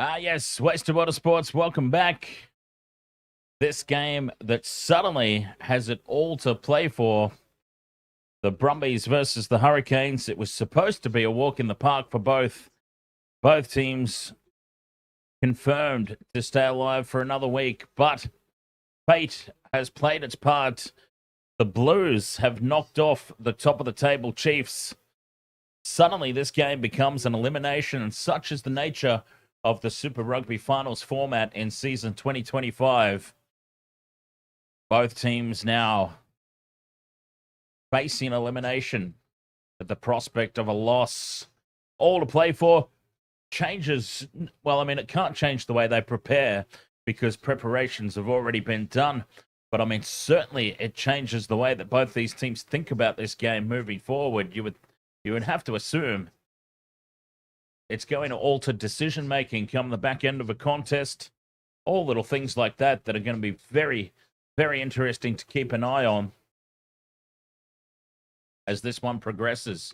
Yes, Wasted Water Sports, welcome back. This game that suddenly has it all to play for. The Brumbies versus the Hurricanes. It was supposed to be a walk in the park for both. Both teams confirmed to stay alive for another week, but fate has played its part. The Blues have knocked off the top of the table Chiefs. Suddenly, this game becomes an elimination, and such is the nature of the Super Rugby Finals format in season 2025. Both teams now facing elimination at the prospect of a loss. All to play for. Changes, well, I mean, it can't change the way they prepare because preparations have already been done. But I mean, certainly it changes the way that both these teams think about this game moving forward. You would have to assume it's going to alter decision making come the back end of a contest. All little things like that that are going to be very, very interesting to keep an eye on as this one progresses.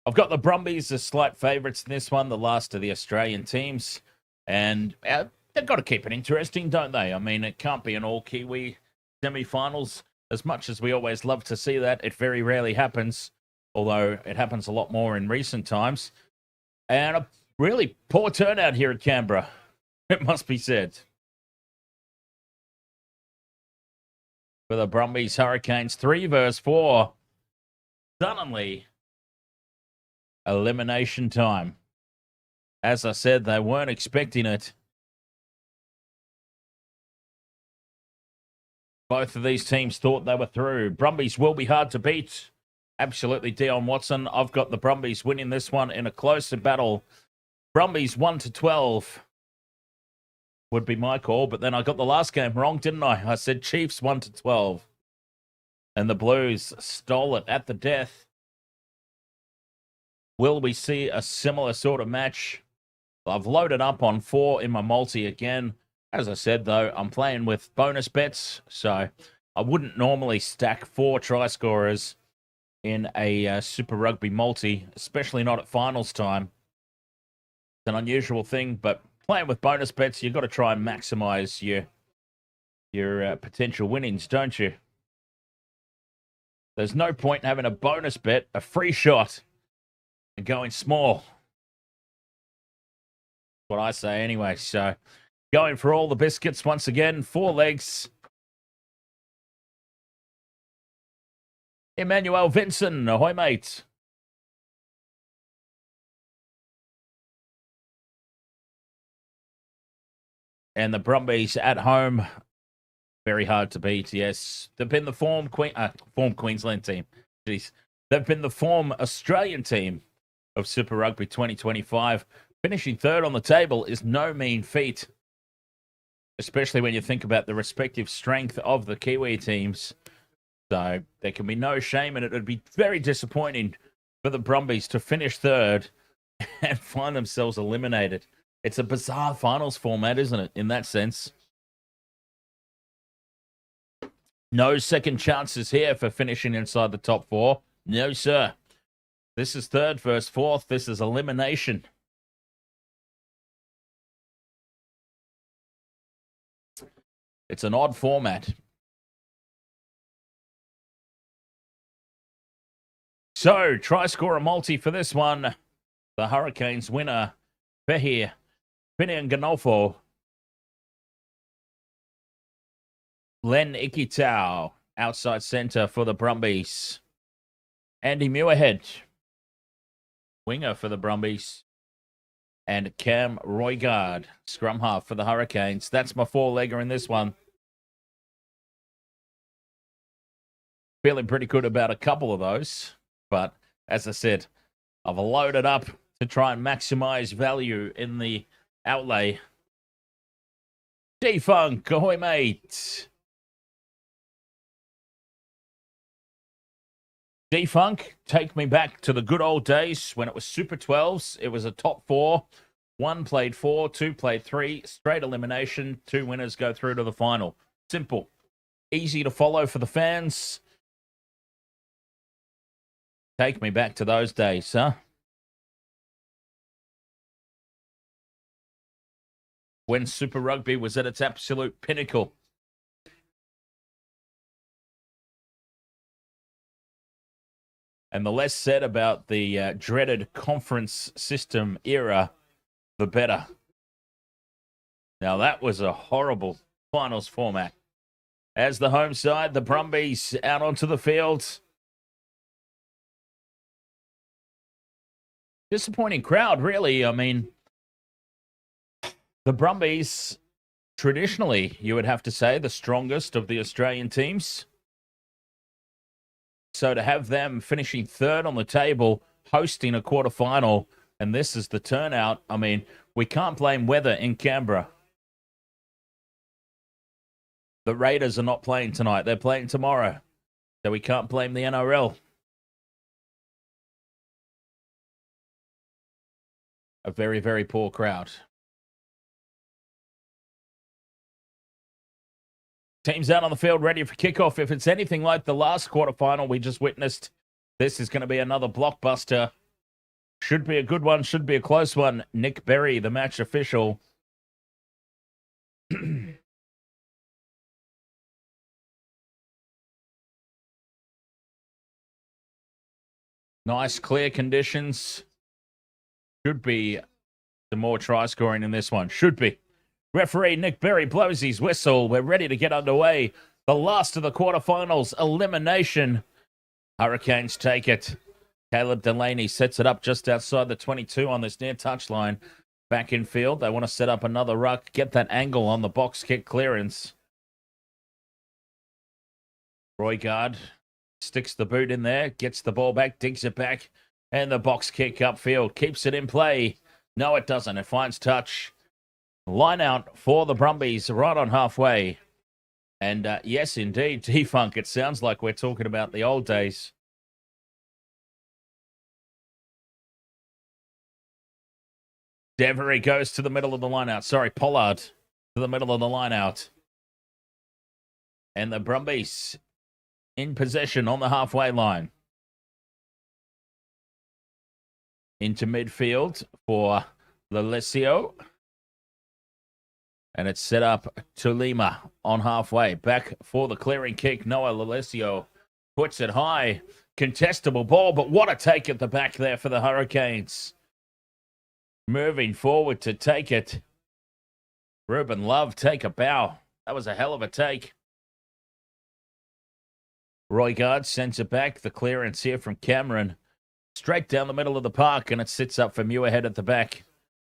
I've got the Brumbies as slight favourites in this one, the last of the Australian teams. And they've got to keep it interesting, don't they? I mean, it can't be an all-Kiwi semi-finals. As much as we always love to see that, it very rarely happens, although it happens a lot more in recent times. And a really poor turnout here at Canberra, it must be said. For the Brumbies Hurricanes, 3 versus 4. Suddenly, elimination time. As I said, they weren't expecting it. Both of these teams thought they were through. Brumbies will be hard to beat. Absolutely, Dion Watson. I've got the Brumbies winning this one in a closer battle. Brumbies 1-12 would be my call, but then I got the last game wrong, didn't I? I said Chiefs 1-12. And the Blues stole it at the death. Will we see a similar sort of match? I've loaded up on 4 in my multi again. As I said, though, I'm playing with bonus bets, so I wouldn't normally stack 4 try scorers in a Super Rugby multi, especially not at finals time. It's an unusual thing, but playing with bonus bets, you've got to try and maximize your potential winnings, don't you? There's no point in having a bonus bet, a free shot, and going small. That's what I say anyway. So going for all the biscuits once again. 4 legs. Emmanuel Vinson. Ahoy, mate. And the Brumbies at home. Very hard to beat, yes. They've been the form Queensland team. Jeez. They've been the form Australian team of Super Rugby 2025. Finishing 3rd on the table is no mean feat, especially when you think about the respective strength of the Kiwi teams. So there can be no shame in it. It would be very disappointing for the Brumbies to finish 3rd and find themselves eliminated. It's a bizarre finals format, isn't it, in that sense? No second chances here for finishing inside the top 4. No, sir. This is 3rd versus 4th. This is elimination. It's an odd format. So, try score a multi for this one. The Hurricanes winner, Fehir Ganolfo. Len Ikitau, outside centre for the Brumbies. Andy Muirhead, winger for the Brumbies. And Cam Roigard, scrum half for the Hurricanes. That's my 4-legger in this one. Feeling pretty good about a couple of those. But as I said, I've loaded up to try and maximize value in the outlay. D-Funk, ahoy, mate. D-Funk, take me back to the good old days when it was Super 12s. It was a top 4. 1 played 4, 2 played 3. Straight elimination. 2 winners go through to the final. Simple. Easy to follow for the fans. Take me back to those days, huh? when Super Rugby was at its absolute pinnacle. And the less said about the dreaded conference system era, the better. Now, that was a horrible finals format. As the home side, the Brumbies out onto the field. Disappointing crowd, really. I mean, the Brumbies, traditionally, you would have to say, the strongest of the Australian teams. So to have them finishing third on the table, hosting a quarterfinal, and this is the turnout, I mean, we can't blame weather in Canberra. The Raiders are not playing tonight. They're playing tomorrow. So we can't blame the NRL. A very, very poor crowd. Teams out on the field ready for kickoff. If it's anything like the last quarterfinal we just witnessed, this is going to be another blockbuster. Should be a good one. Should be a close one. Nick Berry, the match official. Nice, clear conditions. Should be some more try scoring in this one. Should be. Referee Nick Berry blows his whistle. We're ready to get underway. The last of the quarterfinals. Elimination. Hurricanes take it. Caleb Delaney sets it up just outside the 22 on this near touchline. Back in field. They want to set up another ruck. Get that angle on the box kick clearance. Roigard sticks the boot in there. Gets the ball back. Digs it back. And the box kick upfield. Keeps it in play. No, it doesn't. It finds touch. Line out for the Brumbies right on halfway. And yes, indeed, T-Funk, it sounds like we're talking about the old days. Devery goes to the middle of the line out. Sorry, Pollard to the middle of the line out. And the Brumbies in possession on the halfway line. Into midfield for Lalesio. And it's set up to Lima on halfway. Back for the clearing kick. Noah Lalesio puts it high. Contestable ball, but what a take at the back there for the Hurricanes. Moving forward to take it. Ruben Love, take a bow. That was a hell of a take. Roigard sends it back. The clearance here from Cameron. Straight down the middle of the park, and it sits up for Muirhead at the back.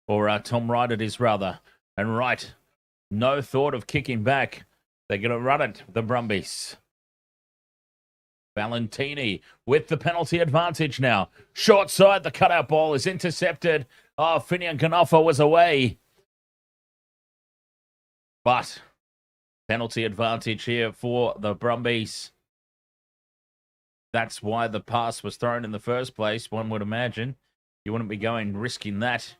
Or Tom Wright it is, rather. And Wright, no thought of kicking back. They're going to run it, the Brumbies. Valentini with the penalty advantage now. Short side, the cutout ball is intercepted. Oh, Finian Kanofa was away. But penalty advantage here for the Brumbies. That's why the pass was thrown in the first place, one would imagine. You wouldn't be risking that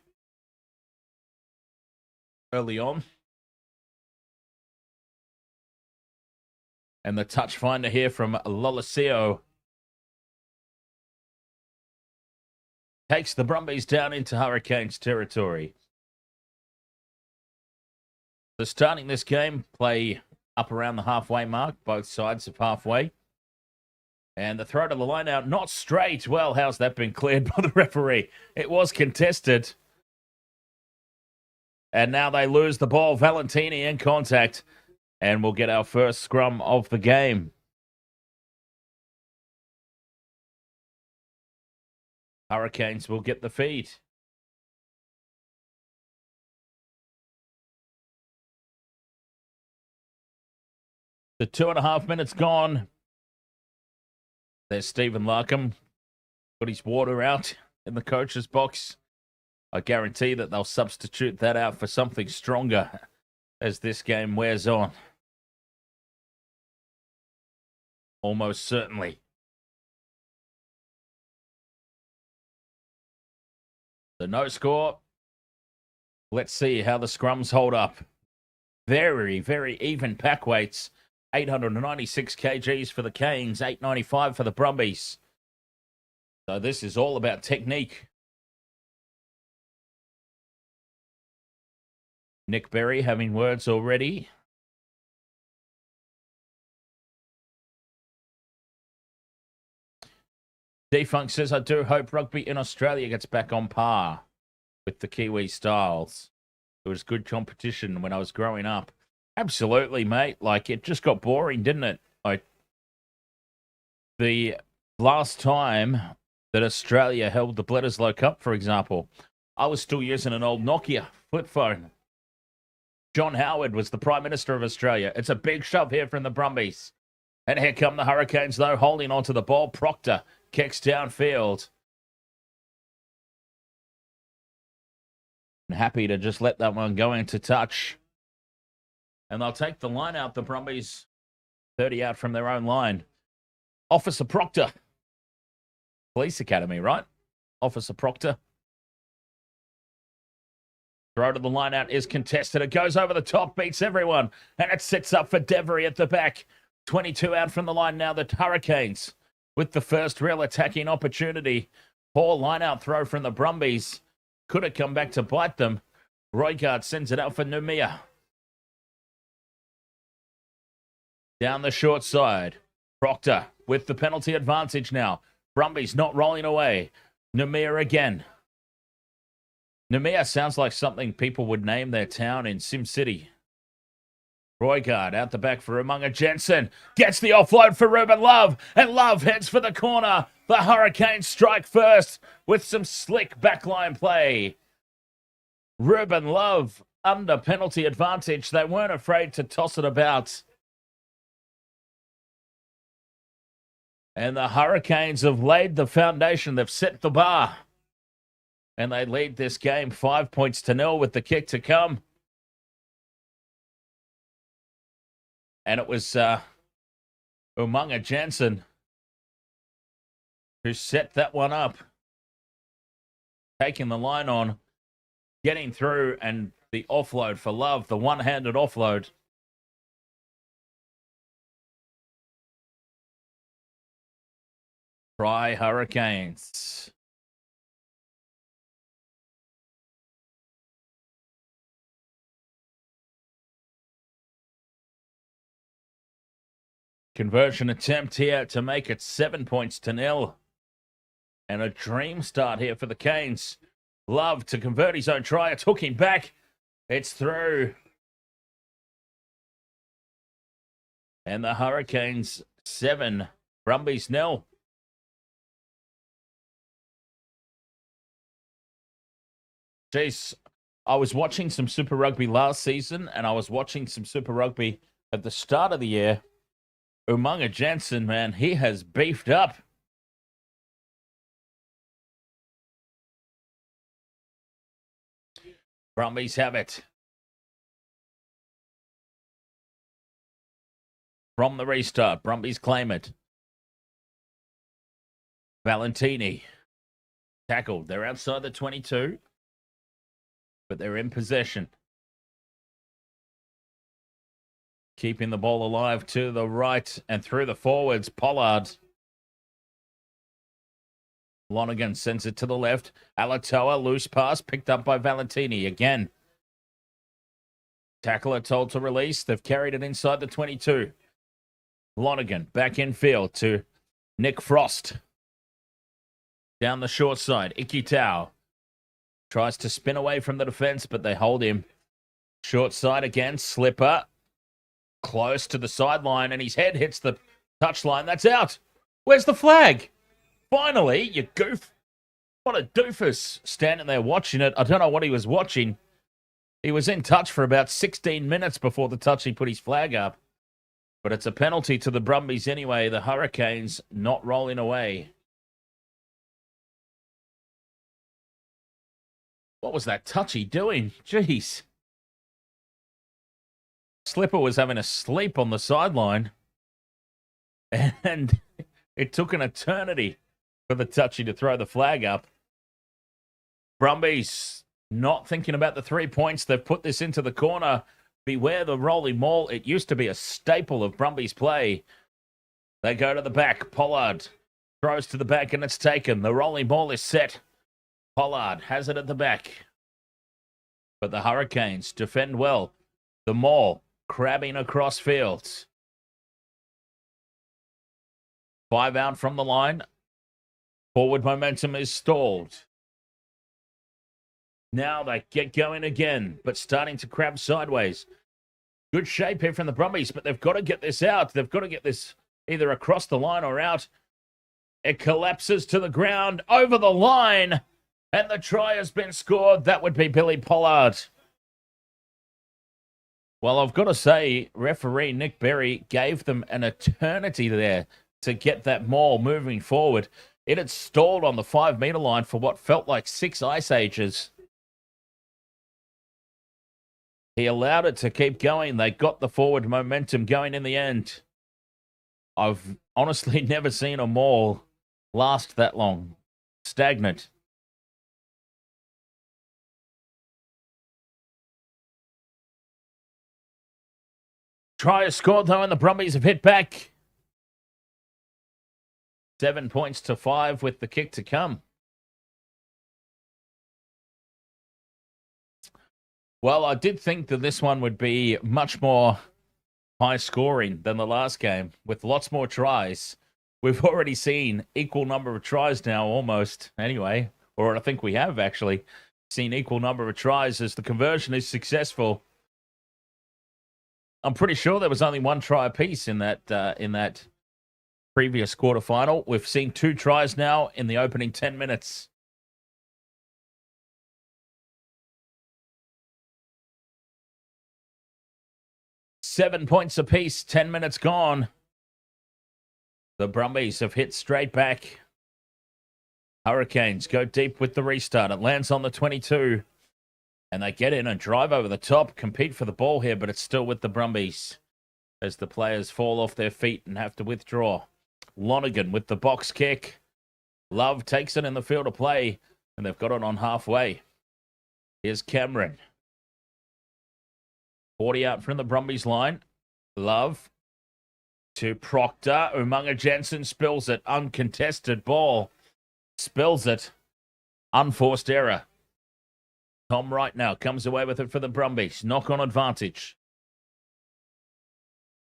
early on. And the touch finder here from Lalesio takes the Brumbies down into Hurricanes territory. So starting this game, play up around the halfway mark, both sides of halfway. And the throw to the line out, not straight. Well, how's that been cleared by the referee? It was contested. And now they lose the ball. Valentini in contact. And we'll get our first scrum of the game. Hurricanes will get the feed. The 2.5 minutes gone. There's Stephen Larkham. Got his water out in the coach's box. I guarantee that they'll substitute that out for something stronger as this game wears on. Almost certainly. The no score. Let's see how the scrums hold up. Very, very even pack weights. 896 kgs for the Canes, 895 for the Brumbies. So this is all about technique. Nick Berry having words already. Defunk says, I do hope rugby in Australia gets back on par with the Kiwi styles. It was good competition when I was growing up. Absolutely, mate. Like, it just got boring, didn't it? Like, the last time that Australia held the Bledisloe Cup, for example, I was still using an old Nokia flip phone. John Howard was the Prime Minister of Australia. It's a big shove here from the Brumbies. And here come the Hurricanes, though, holding onto the ball. Proctor kicks downfield. And happy to just let that one go into touch. And they'll take the line out. The Brumbies 30 out from their own line. Officer Proctor. Police Academy, right? Officer Proctor. Throw to the line out is contested. It goes over the top, beats everyone. And it sits up for Devery at the back. 22 out from the line now. The Hurricanes with the first real attacking opportunity. Poor line out throw from the Brumbies. Could have come back to bite them. Roigard sends it out for Numia. Down the short side. Proctor with the penalty advantage now. Brumbies not rolling away. Numia again. Numia sounds like something people would name their town in SimCity. Roigard out the back for Umunga Jensen. Gets the offload for Ruben Love. And Love heads for the corner. The Hurricanes strike first with some slick backline play. Ruben Love under penalty advantage. They weren't afraid to toss it about. And the Hurricanes have laid the foundation. They've set the bar. And they lead this game 5 points to 0 with the kick to come. And it was Umunga Jensen who set that one up. Taking the line on, getting through, and the offload for Love, the one-handed offload. Try Hurricanes. Conversion attempt here to make it 7 points to 0. And a dream start here for the Canes. Love to convert his own try. It's hooking back. It's through. And the Hurricanes 7, Brumbies 0. Jeez, I was watching some Super Rugby last season, and I was watching some Super Rugby at the start of the year. Umunga Jensen, man, he has beefed up. Brumbies have it. From the restart, Brumbies claim it. Valentini tackled. They're outside the 22, but they're in possession. Keeping the ball alive to the right and through the forwards. Pollard. Lonergan sends it to the left. Alatoa, loose pass, picked up by Valentini again. Tackler told to release. They've carried it inside the 22. Lonergan back in field to Nick Frost. Down the short side. Ikitau tries to spin away from the defense, but they hold him. Short side again. Slipper. Close to the sideline, and his head hits the touchline. That's out. Where's the flag? Finally, you goof. What a doofus standing there watching it. I don't know what he was watching. He was in touch for about 16 minutes before the touch. He put his flag up. But it's a penalty to the Brumbies anyway. The Hurricanes not rolling away. What was that touchy doing? Jeez. Slipper was having a sleep on the sideline. And it took an eternity for the touchy to throw the flag up. Brumbies not thinking about the 3 points. They've put this into the corner. Beware the rolling maul. It used to be a staple of Brumbies play. They go to the back. Pollard throws to the back and it's taken. The rolling maul is set. Pollard has it at the back. but the Hurricanes defend well. The Maul crabbing across fields. 5 out from the line. Forward momentum is stalled. Now they get going again, but starting to crab sideways. Good shape here from the Brumbies, but they've got to get this out. They've got to get this either across the line or out. It collapses to the ground, over the line, and the try has been scored. That would be Billy Pollard. Well, I've got to say, referee Nick Berry gave them an eternity there to get that maul moving forward. It had stalled on the 5 metre line for what felt like 6 ice ages. He allowed it to keep going. They got the forward momentum going in the end. I've honestly never seen a maul last that long. Stagnant. Try is scored though, and the Brumbies have hit back. 7 points to 5 with the kick to come. Well, I did think that this one would be much more high scoring than the last game, with lots more tries. We've already seen equal number of tries now, almost, anyway. Or I think we have actually seen equal number of tries as the conversion is successful. I'm pretty sure there was only 1 try apiece in that previous quarterfinal. We've seen 2 tries now in the opening 10 minutes. Seven points apiece, 10 minutes gone. The Brumbies have hit straight back. Hurricanes go deep with the restart. It lands on the 22. And they get in and drive over the top, compete for the ball here, but it's still with the Brumbies as the players fall off their feet and have to withdraw. Lonergan with the box kick. Love takes it in the field of play, and they've got it on halfway. Here's Cameron. 40 out from the Brumbies line. Love to Proctor. Umunga Jensen spills it. Uncontested ball. Spills it. Unforced error. Tom Wright now comes away with it for the Brumbies. Knock on advantage.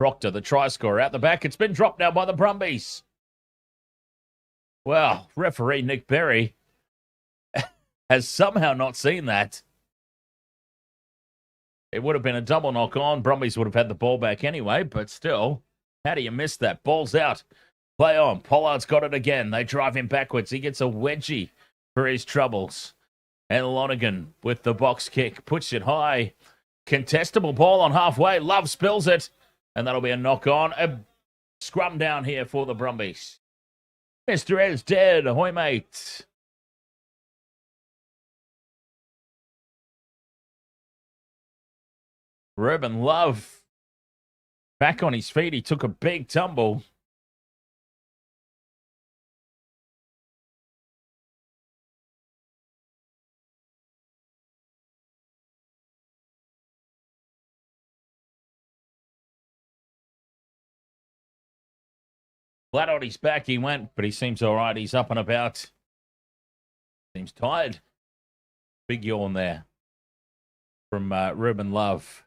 Proctor, the try scorer, out the back. It's been dropped now by the Brumbies. Well, referee Nick Berry has somehow not seen that. It would have been a double knock on. Brumbies would have had the ball back anyway, but still, how do you miss that? Ball's out. Play on. Pollard's got it again. They drive him backwards. He gets a wedgie for his troubles. And Lonergan with the box kick puts it high. Contestable ball on halfway. Love spills it. And that'll be a knock on. A scrum down here for the Brumbies. Mr. Ed's dead. Ahoy, mate. Ruben Love back on his feet. He took a big tumble. Flat on his back he went, but he seems all right. He's up and about. Seems tired. Big yawn there from Ruben Love.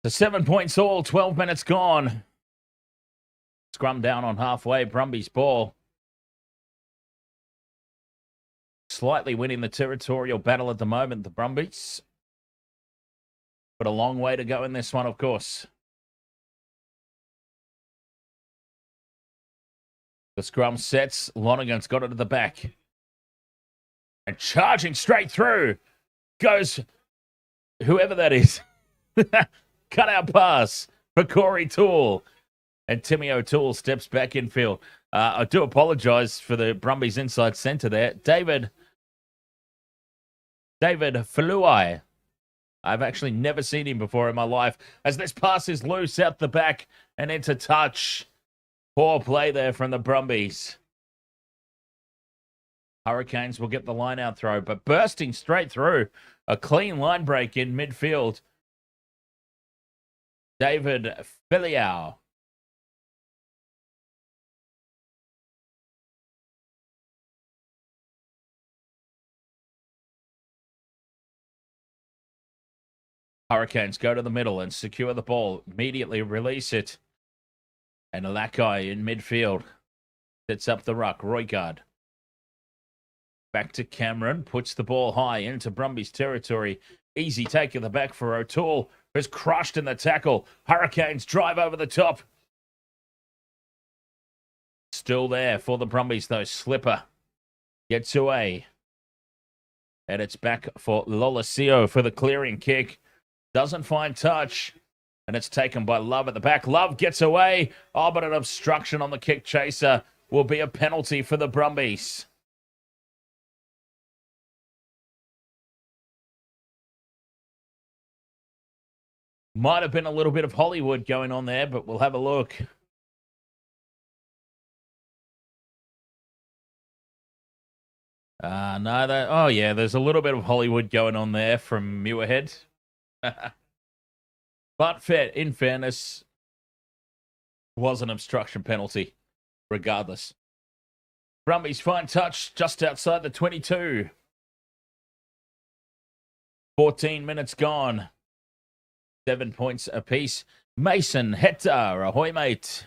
So 7 points all, 12 minutes gone. Scrum down on halfway, Brumbies ball. Slightly winning the territorial battle at the moment, the Brumbies. But a long way to go in this one, of course. The scrum sets. Lonergan's got it at the back. And charging straight through goes whoever that is. Cut out pass for Corey Toole. And Timmy O'Toole steps back in field. I do apologise for the Brumbies inside centre there. David Faluai. I've actually never seen him before in my life. As this pass is loose out the back and into touch. Poor play there from the Brumbies. Hurricanes will get the line out throw, but bursting straight through. A clean line break in midfield. David Filiau. Hurricanes go to the middle and secure the ball. Immediately release it. And that guy in midfield sets up the ruck. Roigard. Back to Cameron. Puts the ball high into Brumbies territory. Easy take at the back for O'Toole, who's crushed in the tackle. Hurricanes drive over the top. Still there for the Brumbies, though. Slipper gets away. And it's back for Lolosio for the clearing kick. Doesn't find touch. And it's taken by Love at the back. Love gets away. Oh, but an obstruction on the kick chaser will be a penalty for the Brumbies. Might have been a little bit of Hollywood going on there, but we'll have a look. No, oh yeah, there's a little bit of Hollywood going on there from Muirhead. But in fairness, was an obstruction penalty, regardless. Brumbies fine touch just outside the 22. 14 minutes gone. 7 points apiece. Mason, Hector, ahoy mate.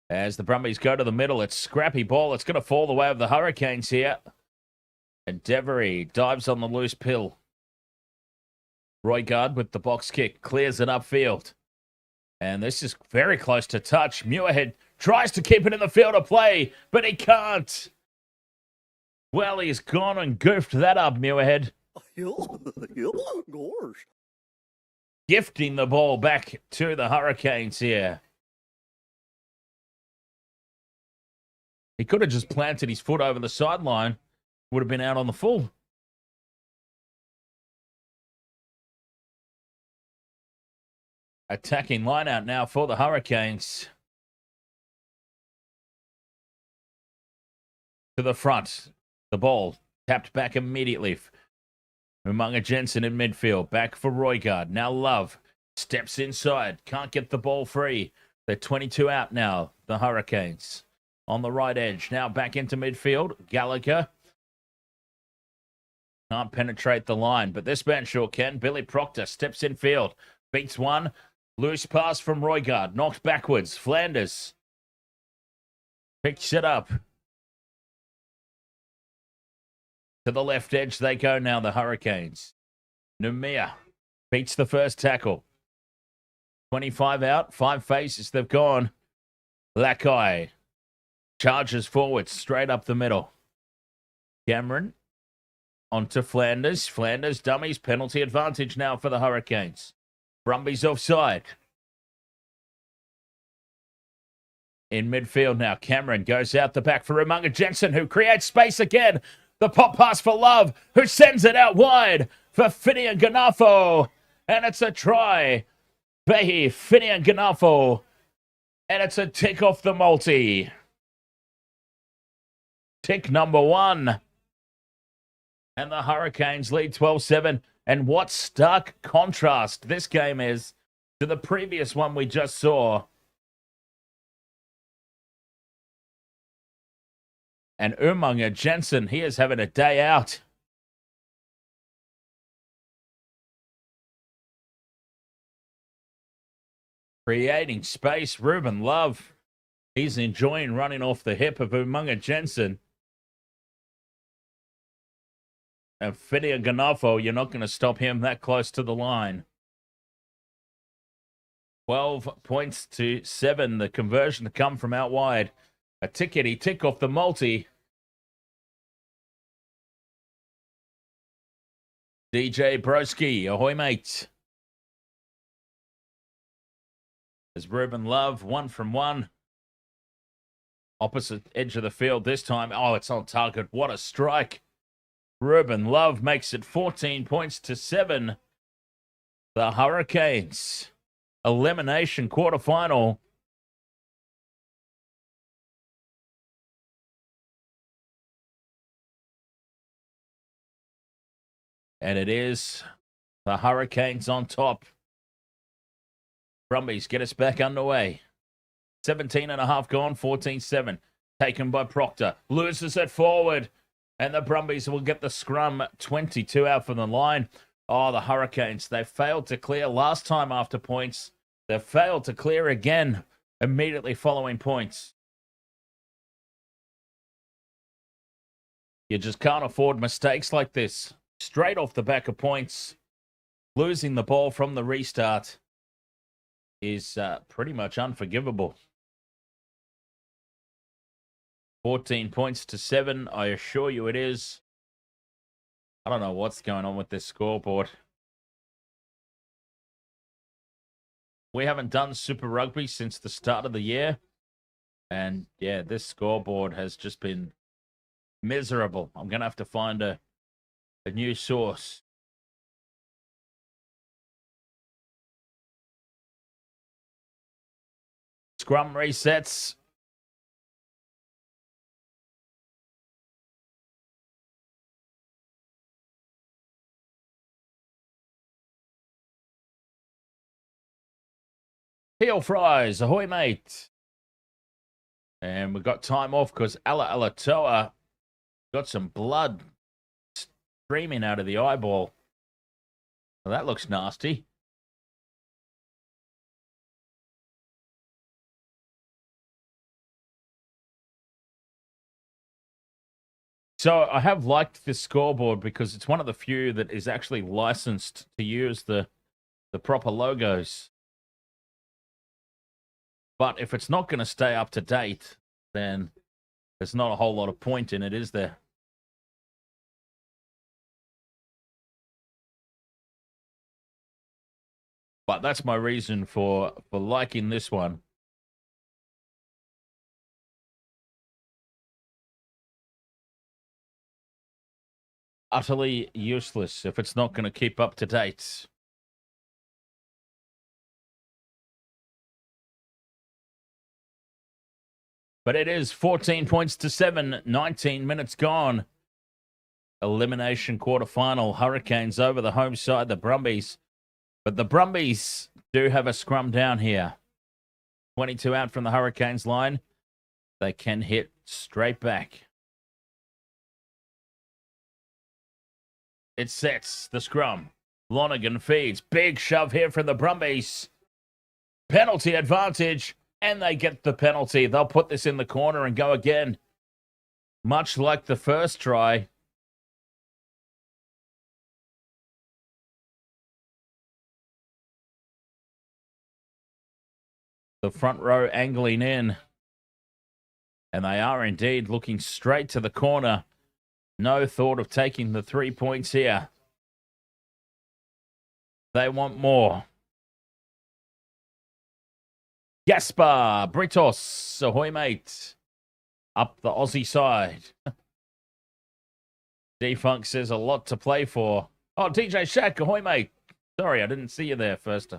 As the Brumbies go to the middle, it's scrappy ball. It's going to fall the way of the Hurricanes here. And Devery dives on the loose pill. Roigard with the box kick, clears it upfield. And this is very close to touch. Muirhead tries to keep it in the field of play, but he can't. Well, he's gone and goofed that up, Muirhead. Gifting the ball back to the Hurricanes here. He could have just planted his foot over the sideline. Would have been out on the full. Attacking line out now for the Hurricanes. To the front. The ball tapped back immediately. Umunga Jensen in midfield. Back for Roigard. Now Love steps inside. Can't get the ball free. They're 22 out now, the Hurricanes. On the right edge. Now back into midfield. Gallagher. Can't penetrate the line, but this man sure can. Billy Proctor steps in field. Beats one. Loose pass from Roigard. Knocked backwards. Flanders picks it up. To the left edge they go now, the Hurricanes. Numia beats the first tackle. 25 out. 5 faces they've gone. Lakai charges forward, straight up the middle. Cameron onto Flanders. Flanders dummies. Penalty advantage now for the Hurricanes. Brumbies offside. In midfield now, Cameron goes out the back for Umunga Jensen, who creates space again. The pop pass for Love, who sends it out wide for Finian Ganafo. And it's a try. Behi, Finian Ganafo. And it's a tick off the multi. Tick number 1. And the Hurricanes lead 12-7. And what stark contrast this game is to the previous one we just saw. And Umunga Jensen, he is having a day out. Creating space, Ruben Love. He's enjoying running off the hip of Umunga Jensen. And Fidia Ganafo, you're not going to stop him that close to the line. 12 points to 7. The conversion to come from out wide. A tickety tick off the multi. DJ Broski, ahoy mate. There's Ruben Love, 1 from 1. Opposite edge of the field this time. Oh, it's on target. What a strike. Ruben Love makes it 14 points to 7. The Hurricanes. Elimination quarterfinal. And it is the Hurricanes on top. Brumbies get us back underway. 17 and a half gone, 14-7. Taken by Proctor. Loses it forward. And the Brumbies will get the scrum. 22 out from the line. Oh, the Hurricanes, they failed to clear last time after points. They failed to clear again immediately following points. You just can't afford mistakes like this. Straight off the back of points, losing the ball from the restart is pretty much unforgivable. 14 points to 7, I assure you it is. I don't know what's going on with this scoreboard. We haven't done Super Rugby since the start of the year. And yeah, this scoreboard has just been miserable. I'm going to have to find a new source. Scrum resets. Peel fries, ahoy mate. And we got time off because Alatoa got some blood streaming out of the eyeball. Well, that looks nasty. So I have liked this scoreboard because it's one of the few that is actually licensed to use the proper logos. But if it's not going to stay up to date, then there's not a whole lot of point in it, is there? But that's my reason for liking this one. Utterly useless if it's not going to keep up to date. But it is 14 points to 7, 19 minutes gone. Elimination quarterfinal. Hurricanes over the home side, the Brumbies. But the Brumbies do have a scrum down here. 22 out from the Hurricanes line. They can hit straight back. It sets the scrum. Lonergan feeds. Big shove here from the Brumbies. Penalty advantage. And they get the penalty. They'll put this in the corner and go again. Much like the first try. The front row angling in. And they are indeed looking straight to the corner. No thought of taking the 3 points here. They want more. Gaspar Britos, ahoy mate. Up the Aussie side. Defunk says a lot to play for. Oh, DJ Shack, ahoy mate. Sorry, I didn't see you there first.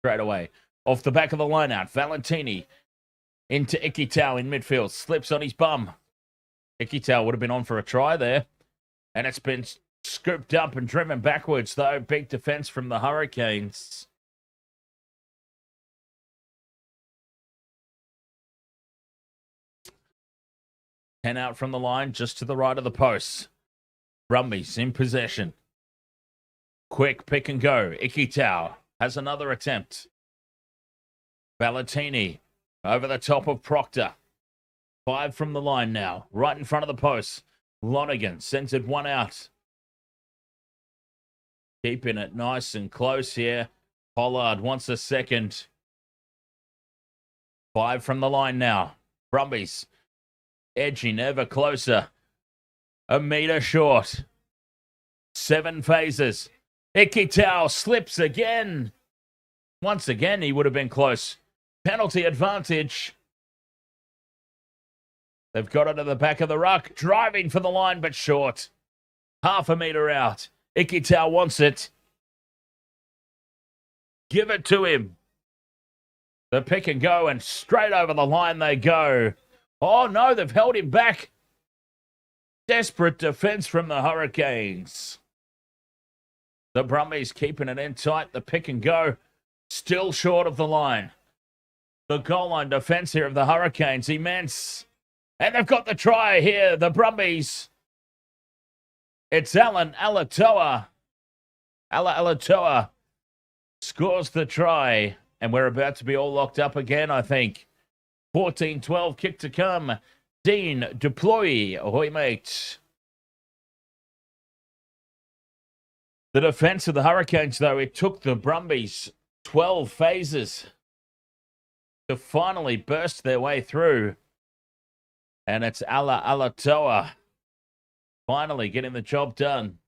Straight away. Off the back of the line out, Valentini into Ikitau in midfield. Slips on his bum. Ikitau would have been on for a try there. And it's been scooped up and driven backwards, though. Big defense from the Hurricanes. Ten out from the line, just to the right of the post. Brumbies in possession. Quick pick and go. Ikitau has another attempt. Valentini over the top of Proctor. 5 from the line now. Right in front of the post. Lonergan sends it one out. Keeping it nice and close here. Pollard wants a second. 5 from the line now. Brumbies edging ever closer. A metre short. 7 phases. Ikitau slips again. Once again, he would have been close. Penalty advantage. They've got it to the back of the ruck. Driving for the line, but short. Half a metre out. Ikitau wants it. Give it to him. The pick and go, and straight over the line they go. Oh, no, they've held him back. Desperate defense from the Hurricanes. The Brumbies keeping it in tight. The pick and go, still short of the line. The goal line defense here of the Hurricanes, immense. And they've got the try here, the Brumbies. It's Alan Alatoa. Alatoa scores the try, and we're about to be all locked up again, I think. 14-12, kick to come. Dean Deploy, ahoy mate. The defense of the Hurricanes, though, it took the Brumbies 12 phases to finally burst their way through. And it's Alatoa finally getting the job done.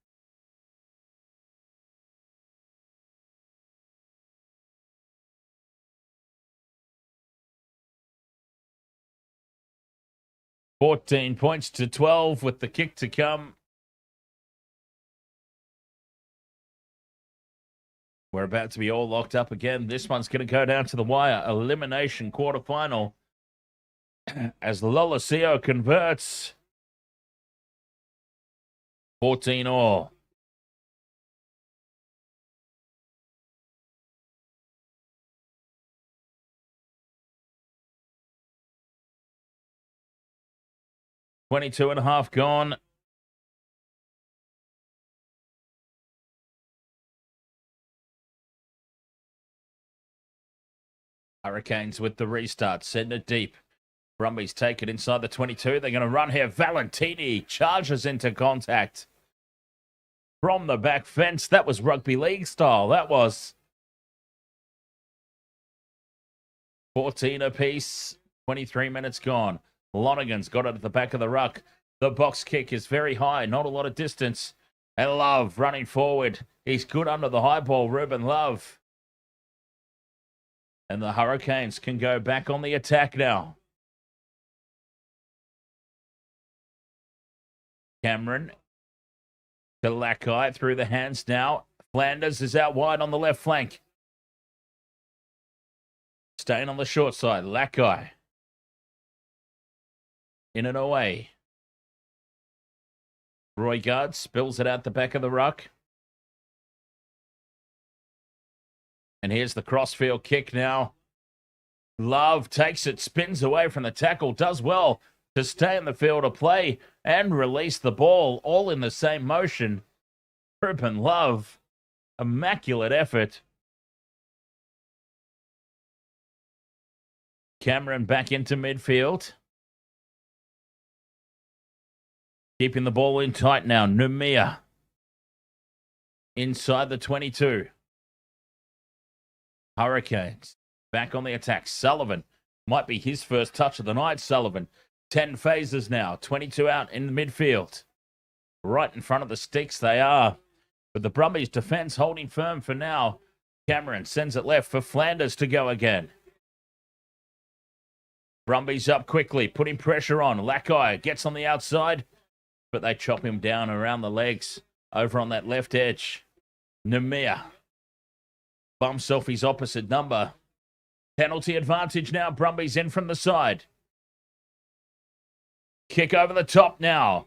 $14 points to 12 with the kick to come. We're about to be all locked up again. This one's going to go down to the wire. Elimination quarterfinal as Lolosio converts. 14 all. $22 and a half gone. Hurricanes with the restart. Send it deep. Brumbies take it inside the 22. They're going to run here. Valentini charges into contact from the back fence. That was rugby league style. That was 14 apiece. 23 minutes gone. Lonergan's got it at the back of the ruck. The box kick is very high. Not a lot of distance. And Love running forward. He's good under the high ball, Ruben Love. And the Hurricanes can go back on the attack now. Cameron to Lackey through the hands now. Flanders is out wide on the left flank. Staying on the short side. Lackey. In and away. Roigard spills it out the back of the ruck. And here's the crossfield kick now. Love takes it, spins away from the tackle, does well to stay in the field of play and release the ball, all in the same motion. Ruben Love, immaculate effort. Cameron back into midfield. Keeping the ball in tight now. Numia inside the 22. Hurricanes back on the attack. Sullivan might be his first touch of the night. Sullivan, 10 phases now. 22 out in the midfield. Right in front of the sticks they are. But the Brumbies defense holding firm for now. Cameron sends it left for Flanders to go again. Brumbies up quickly, putting pressure on. Lackey gets on the outside, but they chop him down around the legs over on that left edge. Nemea bumps off his opposite number. Penalty advantage now. Brumbies in from the side. Kick over the top now.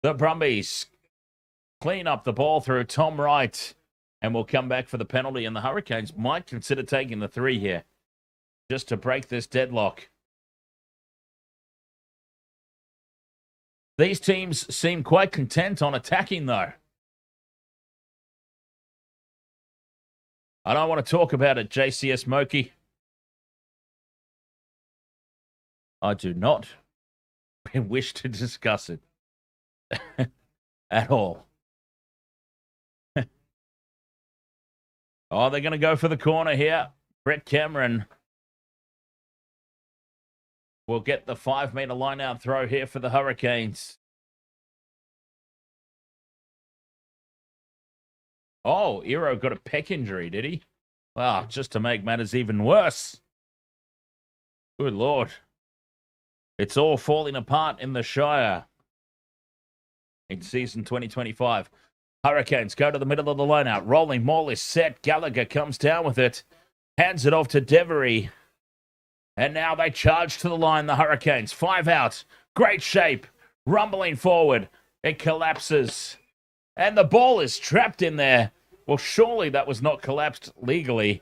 The Brumbies clean up the ball through Tom Wright and will come back for the penalty, and the Hurricanes might consider taking the 3 here just to break this deadlock. These teams seem quite content on attacking, though. I don't want to talk about it, JCS Moki. I do not wish to discuss it at all. Oh, they're going to go for the corner here. Brett Cameron will get the 5-meter line-out throw here for the Hurricanes. Oh, Iro got a pec injury, did he? Wow, just to make matters even worse. Good Lord. It's all falling apart in the Shire in season 2025. Hurricanes go to the middle of the line-out. Rolling maul is set. Gallagher comes down with it. Hands it off to Devery. And now they charge to the line, the Hurricanes. 5 out. Great shape. Rumbling forward. It collapses. And the ball is trapped in there. Well, surely that was not collapsed legally.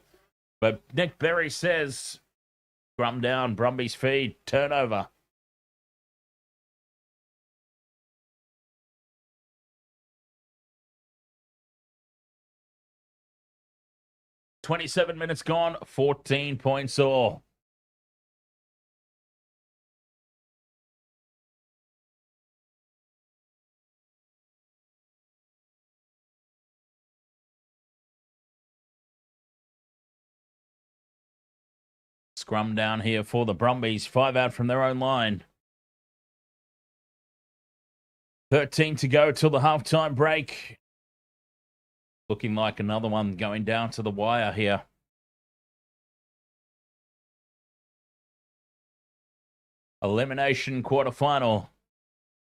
But Nick Berry says, scrum down, Brumbies feed, turnover. 27 minutes gone, 14 points all. Scrum down here for the Brumbies. 5 out from their own line. 13 to go till the halftime break. Looking like another one going down to the wire here. Elimination quarterfinal.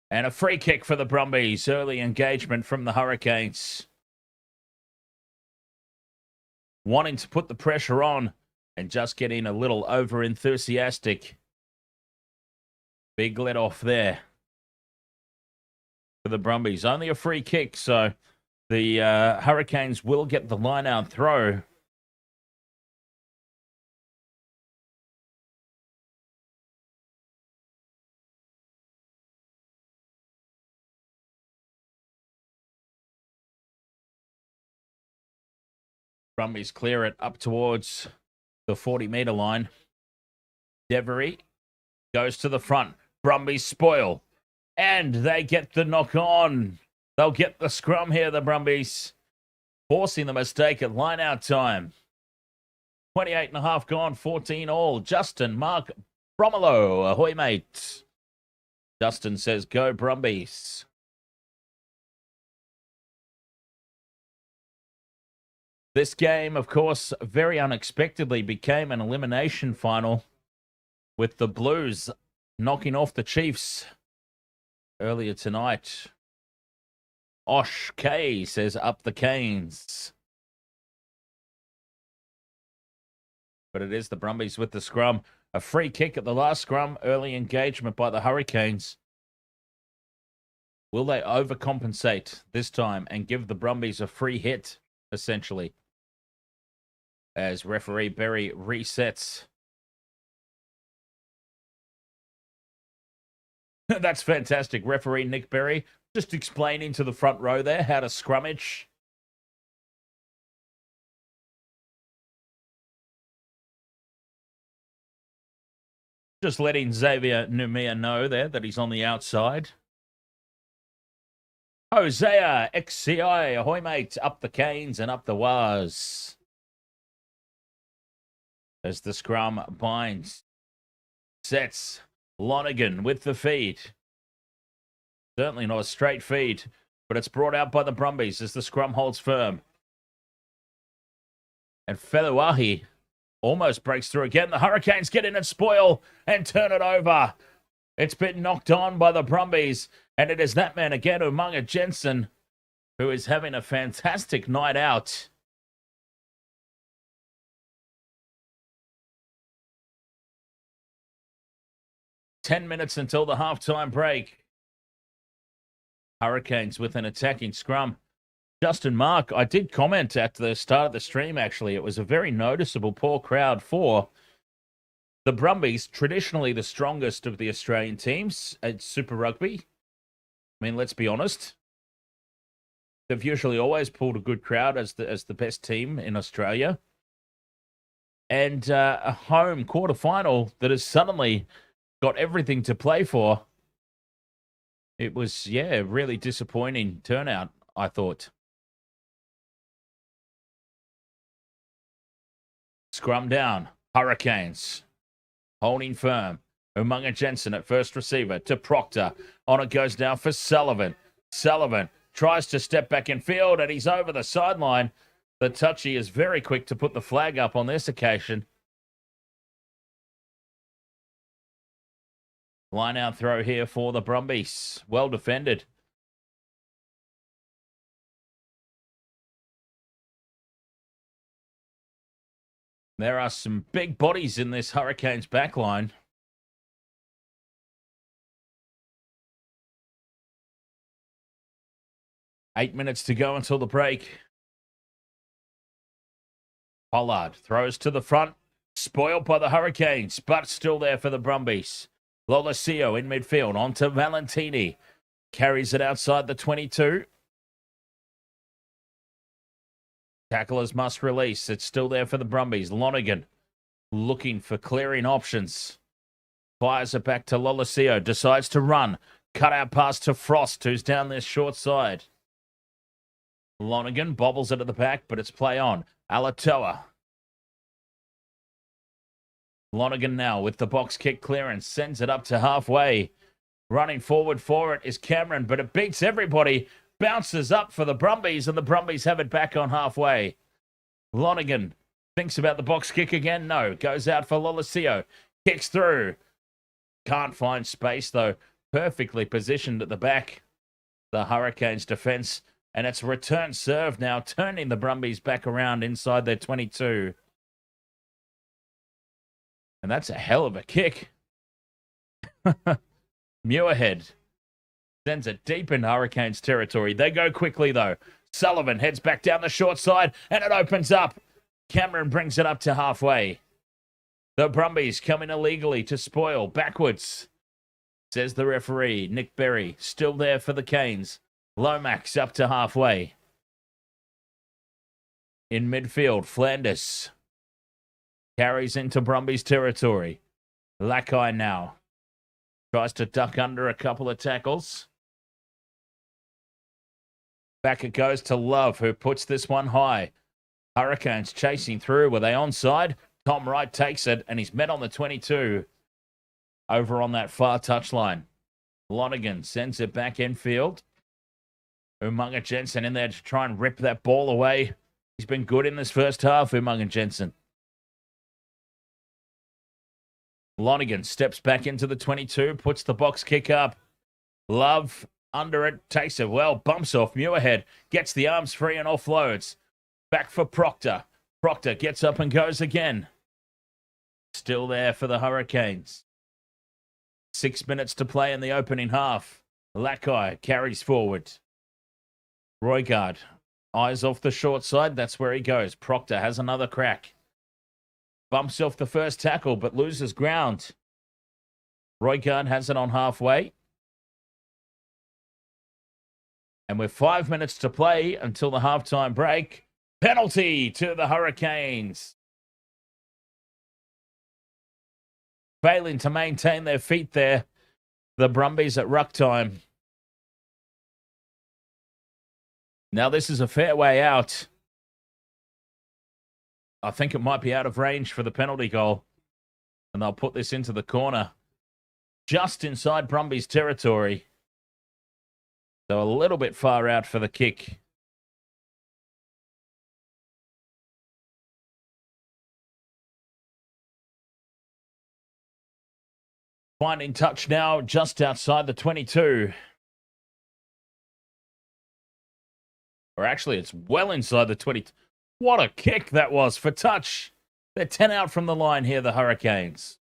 And a free kick for the Brumbies. Early engagement from the Hurricanes. Wanting to put the pressure on and just getting a little over enthusiastic. Big let off there for the Brumbies. Only a free kick, so the Hurricanes will get the line-out throw. Brumbies clear it up towards the 40-metre line. Devery goes to the front. Brumbies spoil. And they get the knock on. They'll get the scrum here, the Brumbies. Forcing the mistake at line-out time. 28 and a half gone, 14 all. Justin, Mark, Bromelo, ahoy, mate. Justin says, go Brumbies. This game, of course, very unexpectedly became an elimination final with the Blues knocking off the Chiefs earlier tonight. Osh K says, up the Canes. But it is the Brumbies with the scrum. A free kick at the last scrum. Early engagement by the Hurricanes. Will they overcompensate this time and give the Brumbies a free hit, essentially? As referee Berry resets. That's fantastic. Referee Nick Berry just explaining to the front row there how to scrummage. Just letting Xavier Numia know there that he's on the outside. Hosea, XCI, ahoy mate, up the Canes and up the Waz. As the scrum binds. Sets. Lonergan with the feed. Certainly not a straight feed, but it's brought out by the Brumbies as the scrum holds firm. And Feluahi almost breaks through again. The Hurricanes get in and spoil and turn it over. It's been knocked on by the Brumbies, and it is that man again, Umunga Jensen, who is having a fantastic night out. Ten minutes until the halftime break. Hurricanes with an attacking scrum. Justin Mark, I did comment at the start of the stream, actually. It was a very noticeable poor crowd for the Brumbies, traditionally the strongest of the Australian teams at Super Rugby. I mean, let's be honest. They've usually always pulled a good crowd as the best team in Australia. And a home quarterfinal that has suddenly got everything to play for. It was, yeah, really disappointing turnout, I thought. Scrum down. Hurricanes holding firm. Umunga Jensen at first receiver to Proctor. On it goes now for Sullivan. Sullivan tries to step back in field and he's over the sideline. The touchy is very quick to put the flag up on this occasion. Line out throw here for the Brumbies. Well defended. There are some big bodies in this Hurricanes backline. Eight minutes to go until the break. Pollard throws to the front. Spoiled by the Hurricanes, but still there for the Brumbies. Lolosio in midfield. On to Valentini. Carries it outside the 22. Tacklers must release. It's still there for the Brumbies. Lonergan looking for clearing options. Fires it back to Lolosio. Decides to run. Cut out pass to Frost, who's down this short side. Lonergan bobbles it at the back, but it's play on. Alatoa. Lonergan now with the box kick clearance. Sends it up to halfway. Running forward for it is Cameron, but it beats everybody. Bounces up for the Brumbies, and the Brumbies have it back on halfway. Lonergan thinks about the box kick again. No. Goes out for Lolosio. Kicks through. Can't find space, though. Perfectly positioned at the back. The Hurricanes' defense. And it's a return serve now, turning the Brumbies back around inside their 22. And that's a hell of a kick. Muirhead sends it deep in Hurricanes territory. They go quickly, though. Sullivan heads back down the short side, and it opens up. Cameron brings it up to halfway. The Brumbies coming illegally to spoil. Backwards, says the referee. Nick Berry still there for the Canes. Lomax up to halfway. In midfield, Flanders carries into Brumbies territory. Lackey now tries to duck under a couple of tackles. Back it goes to Love, who puts this one high. Hurricanes chasing through. Were they onside? Tom Wright takes it, and he's met on the 22 over on that far touchline. Lonergan sends it back infield. Umunga Jensen in there to try and rip that ball away. He's been good in this first half, Umunga Jensen. Lonergan steps back into the 22, puts the box kick up. Love under it, takes it well, bumps off Muirhead, gets the arms free and offloads. Back for Proctor. Proctor gets up and goes again. Still there for the Hurricanes. 6 minutes to play in the opening half. Lackey carries forward. Roigard, eyes off the short side. That's where he goes. Proctor has another crack. Bumps off the first tackle, but loses ground. Roigard has it on halfway. And with 5 minutes to play until the halftime break, penalty to the Hurricanes. Failing to maintain their feet there, the Brumbies at ruck time. Now this is a fair way out. I think it might be out of range for the penalty goal. And they'll put this into the corner. Just inside Brumbies territory. So a little bit far out for the kick. Finding touch now just outside the 22. Or actually, it's well inside the 20. What a kick that was for touch. They're 10 out from the line here, the Hurricanes.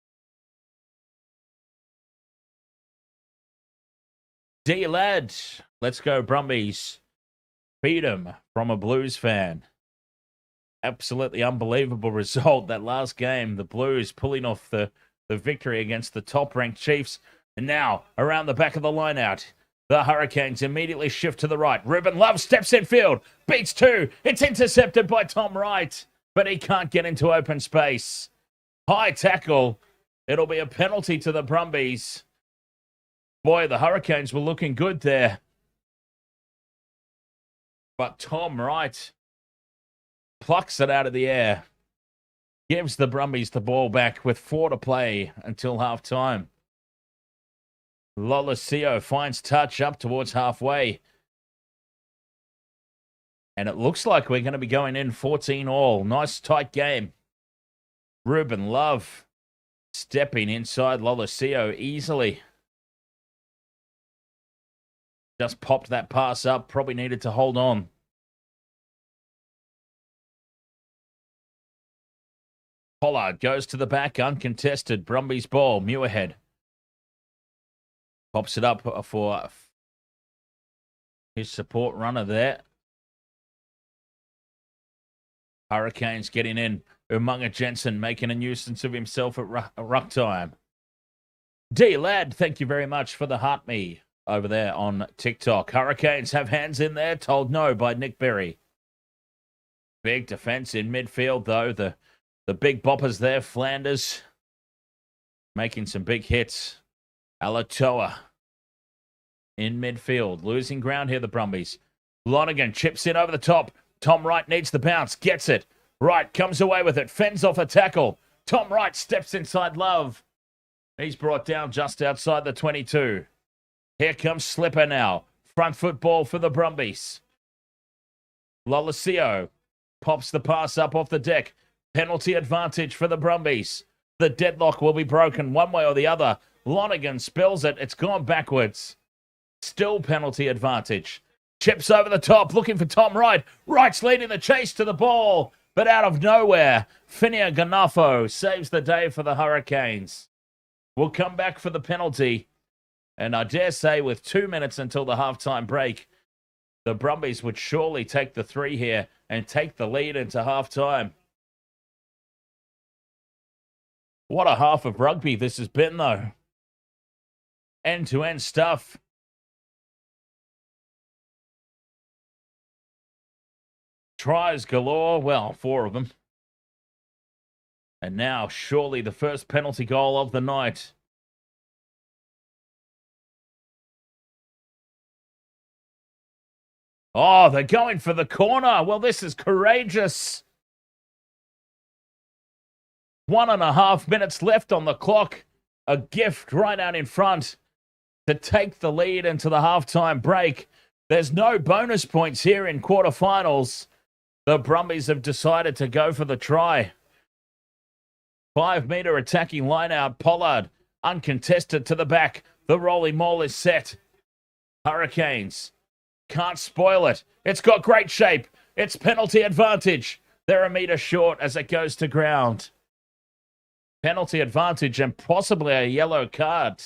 D lad, let's go Brumbies. Beat 'em from a Blues fan. Absolutely unbelievable result that last game. The Blues pulling off the victory against the top-ranked Chiefs. And now, around the back of the line-out, the Hurricanes immediately shift to the right. Ruben Love steps in field, beats two. It's intercepted by Tom Wright, but he can't get into open space. High tackle. It'll be a penalty to the Brumbies. Boy, the Hurricanes were looking good there. But Tom Wright plucks it out of the air. Gives the Brumbies the ball back with 4 to play until halftime. Lolosio finds touch up towards halfway. And it looks like we're going to be going in 14 all. Nice tight game. Ruben Love stepping inside Lolosio easily. Just popped that pass up. Probably needed to hold on. Pollard goes to the back, uncontested. Brumbies ball, Muirhead. Pops it up for his support runner there. Hurricanes getting in. Umunga Jensen making a nuisance of himself at ruck time. D lad, thank you very much for the heart me over there on TikTok. Hurricanes have hands in there, told no by Nick Berry. Big defense in midfield, though. The big boppers there, Flanders, making some big hits. Alatoa in midfield. Losing ground here, the Brumbies. Lonergan chips in over the top. Tom Wright needs the bounce. Gets it. Wright comes away with it. Fends off a tackle. Tom Wright steps inside Love. He's brought down just outside the 22. Here comes Slipper now. Front foot ball for the Brumbies. Lolosio pops the pass up off the deck. Penalty advantage for the Brumbies. The deadlock will be broken one way or the other. Lonergan spills it. It's gone backwards. Still penalty advantage. Chips over the top, looking for Tom Wright. Wright's leading the chase to the ball, but out of nowhere, Finia Ganafo saves the day for the Hurricanes. We'll come back for the penalty, and I dare say with 2 minutes until the halftime break, the Brumbies would surely take the 3 here and take the lead into halftime. What a half of rugby this has been, though. End-to-end stuff. Tries galore. Well, 4 of them. And now, surely the first penalty goal of the night. Oh, they're going for the corner. Well, this is courageous. 1.5 minutes left on the clock. A gift right out in front to take the lead into the halftime break. There's no bonus points here in quarterfinals. The Brumbies have decided to go for the try. 5-meter attacking line out. Pollard uncontested to the back. The rolling maul is set. Hurricanes can't spoil it. It's got great shape. It's penalty advantage. They're a meter short as it goes to ground. Penalty advantage and possibly a yellow card.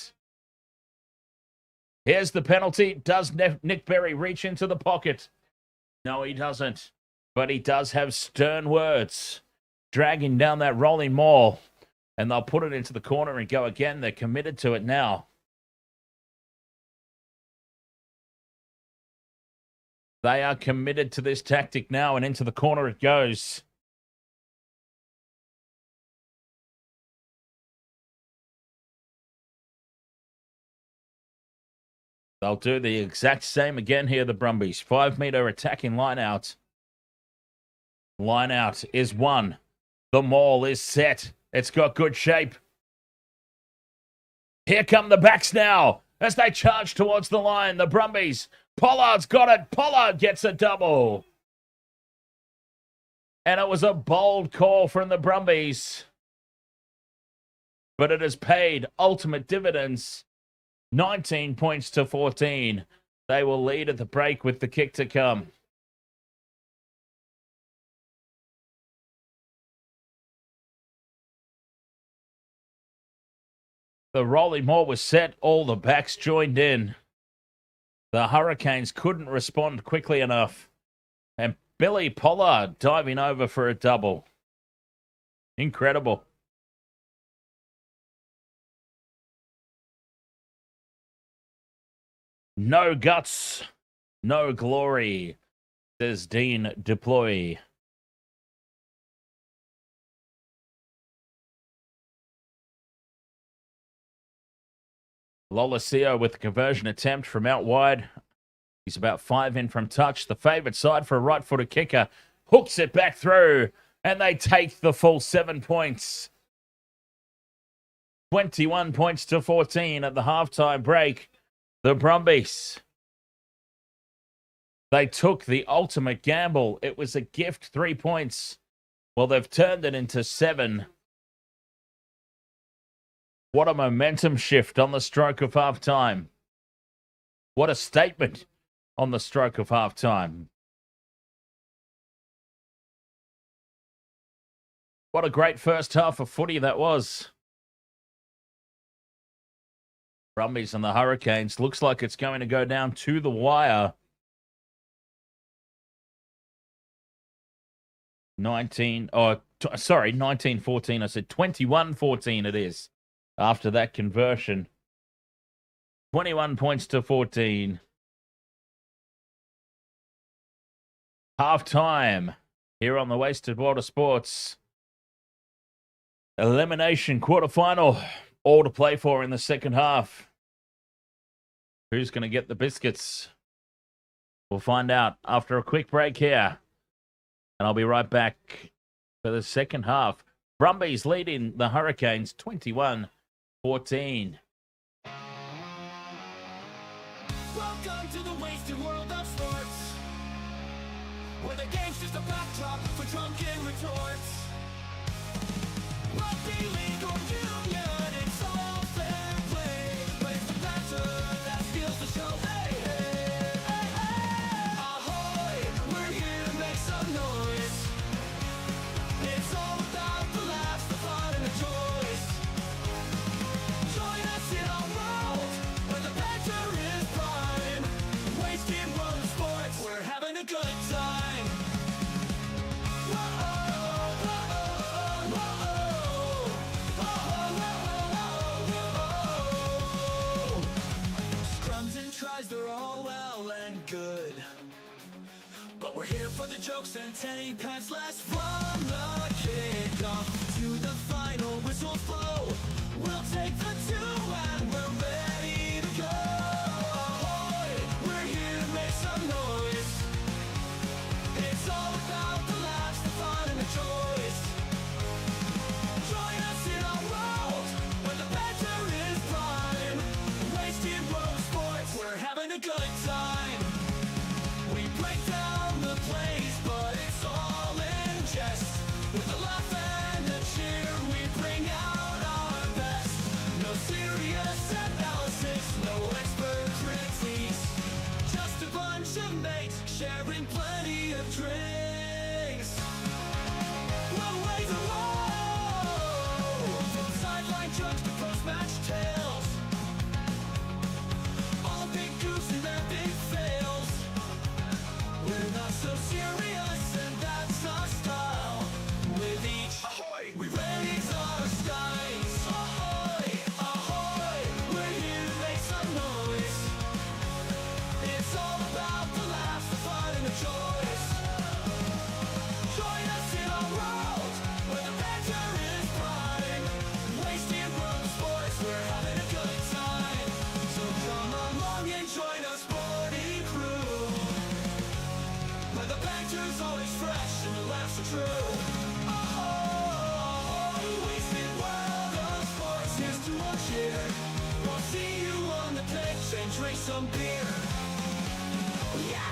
Here's the penalty. Does Nick Berry reach into the pocket? No, he doesn't. But he does have stern words. Dragging down that rolling maul. And they'll put it into the corner and go again. They're committed to it now. They are committed to this tactic now, and into the corner it goes. They'll do the exact same again here, the Brumbies. 5-meter attacking line out. Line out is won. The maul is set. It's got good shape. Here come the backs now as they charge towards the line. The Brumbies. Pollard's got it. Pollard gets a double. And it was a bold call from the Brumbies. But it has paid ultimate dividends. 19 points to 14. They will lead at the break with the kick to come. The rolling maul was set. All the backs joined in. The Hurricanes couldn't respond quickly enough. And Billy Pollard diving over for a double. Incredible. No guts, no glory, says Dean Deploy. Lolosio with the conversion attempt from out wide. He's about 5 in from touch. The favoured side for a right-footed kicker. Hooks it back through, and they take the full 7 points. 21 points to 14 at the halftime break. The Brumbies. They took the ultimate gamble. It was a gift, 3 points. Well, they've turned it into 7. What a momentum shift on the stroke of halftime. What a statement on the stroke of halftime. What a great first half of footy that was. Brumbies and the Hurricanes. Looks like it's going to go down to the wire. 1914. I said 21-14 it is. After that conversion. 21 points to 14. Half time. here on the Wasted Water Sports elimination quarterfinal. All to play for in the second half. Who's going to get the biscuits? We'll find out after a quick break here. And I'll be right back for the second half. Brumbies leading the Hurricanes 21-14. Welcome to the wasted world of sports, where the game's just a backdrop for drunken retorts. Rugby league or union, it's all fair play. Plays the pattern that steals the show. Hey, hey, hey, hey. Ahoy, we're here to make some noise. It's all about the laughs, the fun, and the joys. Join us in our world where the banter is prime. Wasted world of sports, we're having a good time. Scrums and tries, they're all well and good, but we're here for the jokes and 10 pence less from the kickoff to the final whistle blow. We'll take the two and we're ready to go. Ahoy, we're here to make some noise. It's all about the laughs, the fun, and the joys. Join us in our world where the banter is prime. Wasted world of sports, we're having a good time. We break down the plays, but it's all in jest. With a laugh and a cheer, we bring out our best. No serious analysis, no expert critiques. Just a bunch of mates sharing plenty of drinks. We'll wave the road, from sideline jokes to post-match tales. All big goofs and their big fails. We're not so serious, and that's our style. With each ahoy, we raise our skies. Ahoy, ahoy, we're here to make some noise. It's all about the laughs, the fun, and the joys. Join us in our world where the banter is prime. Wasted world of sports, we're having a good time. So come along and join our sporty crew, where the banter's always fresh and the laughs are true. Oh, wasted world of sports, here's to our cheer. We'll see you on the pitch and drink some beer. Yeah.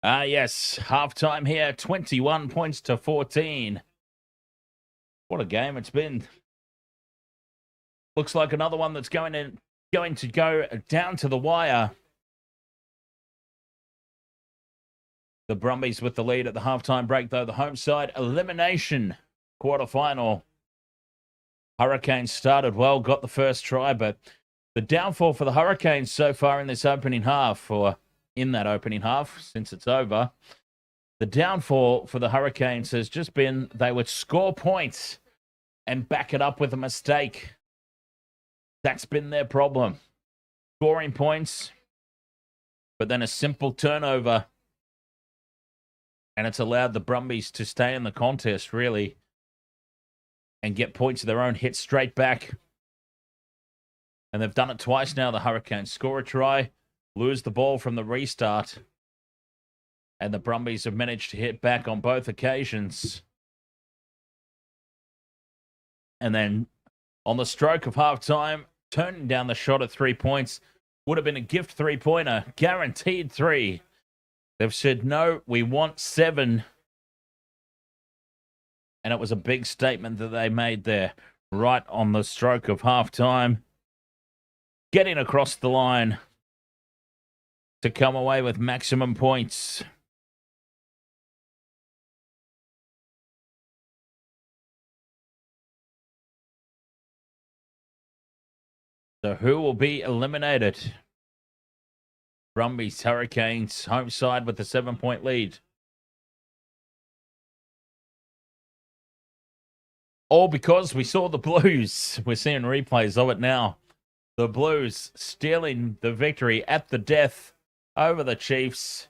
Yes, halftime here, 21 points to 14. What a game it's been. Looks like another one that's going to go down to the wire. The Brumbies with the lead at the halftime break, though. The home side elimination quarterfinal Hurricanes started well, got the first try, but the downfall for the Hurricanes so far in this opening half, or in that opening half, since it's over, the downfall for the Hurricanes has just been they would score points and back it up with a mistake. That's been their problem. Scoring points, but then a simple turnover, and it's allowed the Brumbies to stay in the contest, really, and get points of their own, hit straight back. And they've done it twice now. The Hurricanes score a try, lose the ball from the restart, and the Brumbies have managed to hit back on both occasions. And then on the stroke of halftime, turning down the shot at 3 points would have been a gift three-pointer, guaranteed 3. They've said, no, we want 7. And it was a big statement that they made there, right on the stroke of halftime, getting across the line to come away with maximum points. So who will be eliminated? Brumbies, Hurricanes, home side with the 7-point lead. All because we saw the Blues. We're seeing replays of it now. The Blues stealing the victory at the death over the Chiefs.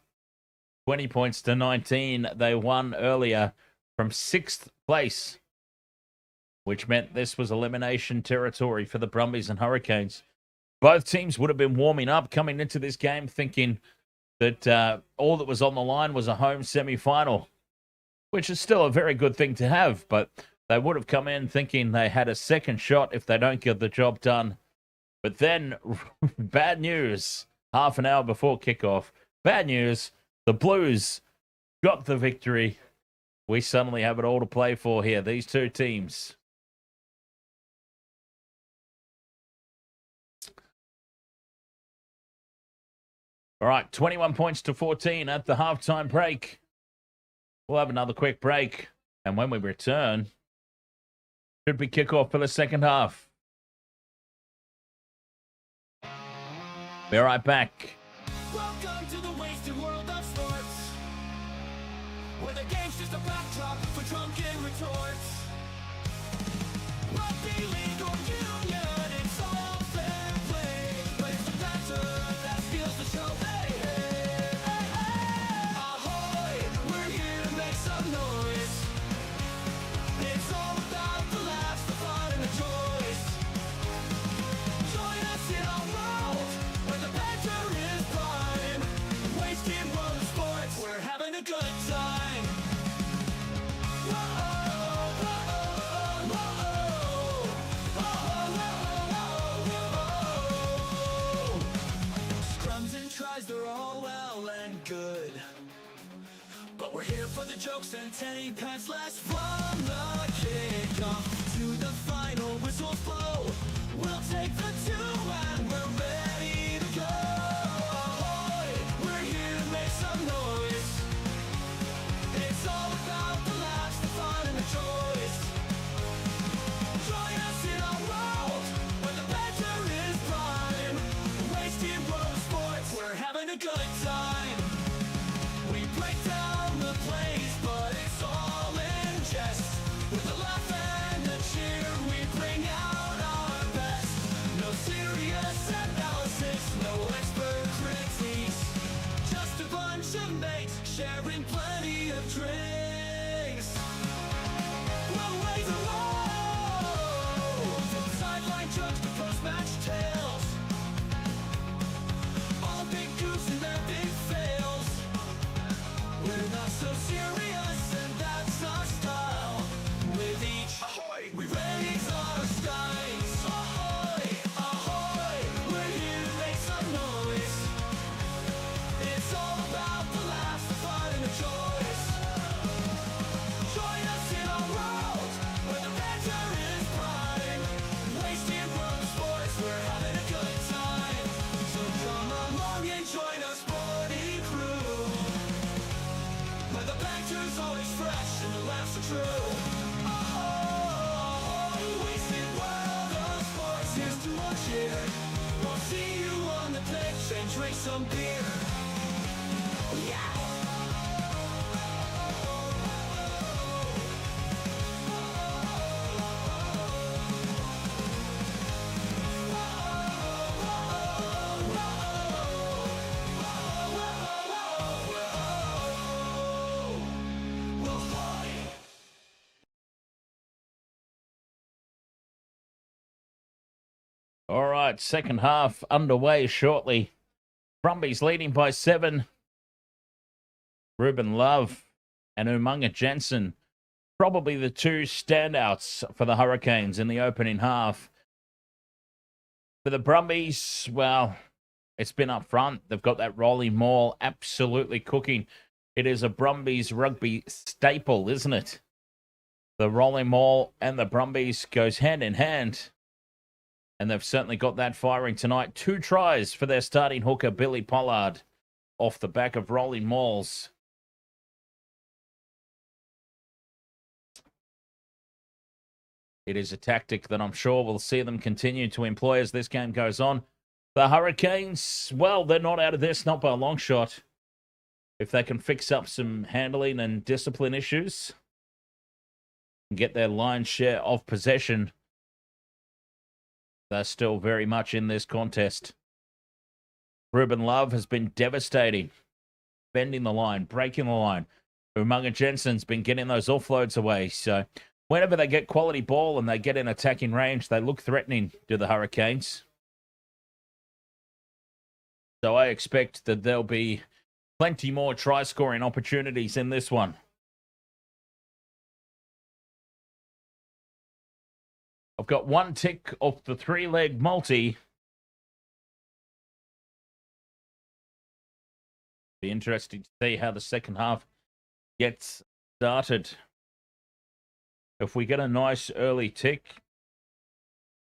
20 points to 19. They won earlier from 6th place, which meant this was elimination territory for the Brumbies and Hurricanes. Both teams would have been warming up coming into this game thinking that all that was on the line was a home semi-final, which is still a very good thing to have, but they would have come in thinking they had a second shot if they don't get the job done. But then, bad news, half an hour before kickoff. Bad news, the Blues got the victory. We suddenly have it all to play for here, these two teams. All right, 21 points to 14 at the halftime break. We'll have another quick break. And when we return, should be kickoff for the second half. Be right back. Welcome to the wasted world of sports, where the game's just a backdrop for drunken retorts. Rugby league or union, it's all fair play, but it's the banter that steals the show. Hey, hey, hey, hey. Ahoy, we're here to make some noise. It's all about the laughs, the fun, and the joys. Join us in our world, where the banter is prime. Wasted world of sports, we're having a good time. Scrums and tries, they're all well and good, but we're here for the jokes and 10 pence less. From the kickoff to the final whistles blow, we'll take the 2 and we're ready to go. Ahoy, we're here to make some noise. It's all about the laughs, the fun, and the joys. Join us in our world, where the banter is prime. Wasted world of sports, we're having a good time. We break down the plays, but it's all in jest. With a laugh and a cheer, we bring out our best. No serious analysis, no expert critiques, just a bunch of mates sharing plenty of drinks. We'll raise a roll, from sideline jokes to post-match tales, all big goofs and their big fails. We're not so serious, and that's our style. With each ahoy, we raise our skies. Ahoy, ahoy, we're here to make some noise. It's all about the laughs, the fun, and the joys. Join us in our world, where the banter is prime. Wasted world of sports, we're having a good time. So come along and join our sporty crew, where the banter's always fresh and the laughs are true. Ahoy, wasted world of sports. Here's to our cheer. We'll see you on the pitch and drink some beer. Yeah. All right, second half underway shortly. Brumbies leading by 7. Ruben Love and Umunga Jensen, probably the two standouts for the Hurricanes in the opening half. For the Brumbies, well, it's been up front. They've got that rolling maul absolutely cooking. It is a Brumbies rugby staple, isn't it? The rolling maul and the Brumbies goes hand in hand. And they've certainly got that firing tonight. 2 tries for their starting hooker, Billy Pollard, off the back of rolling mauls. It is a tactic that I'm sure we'll see them continue to employ as this game goes on. The Hurricanes, well, they're not out of this, not by a long shot. If they can fix up some handling and discipline issues and get their lion's share of possession, they're still very much in this contest. Ruben Love has been devastating, bending the line, breaking the line. Umunga Jensen's been getting those offloads away. So whenever they get quality ball and they get in attacking range, they look threatening to the Hurricanes. So I expect that there'll be plenty more try-scoring opportunities in this one. I've got 1 tick off the 3-leg multi. Be interesting to see how the second half gets started. If we get a nice early tick,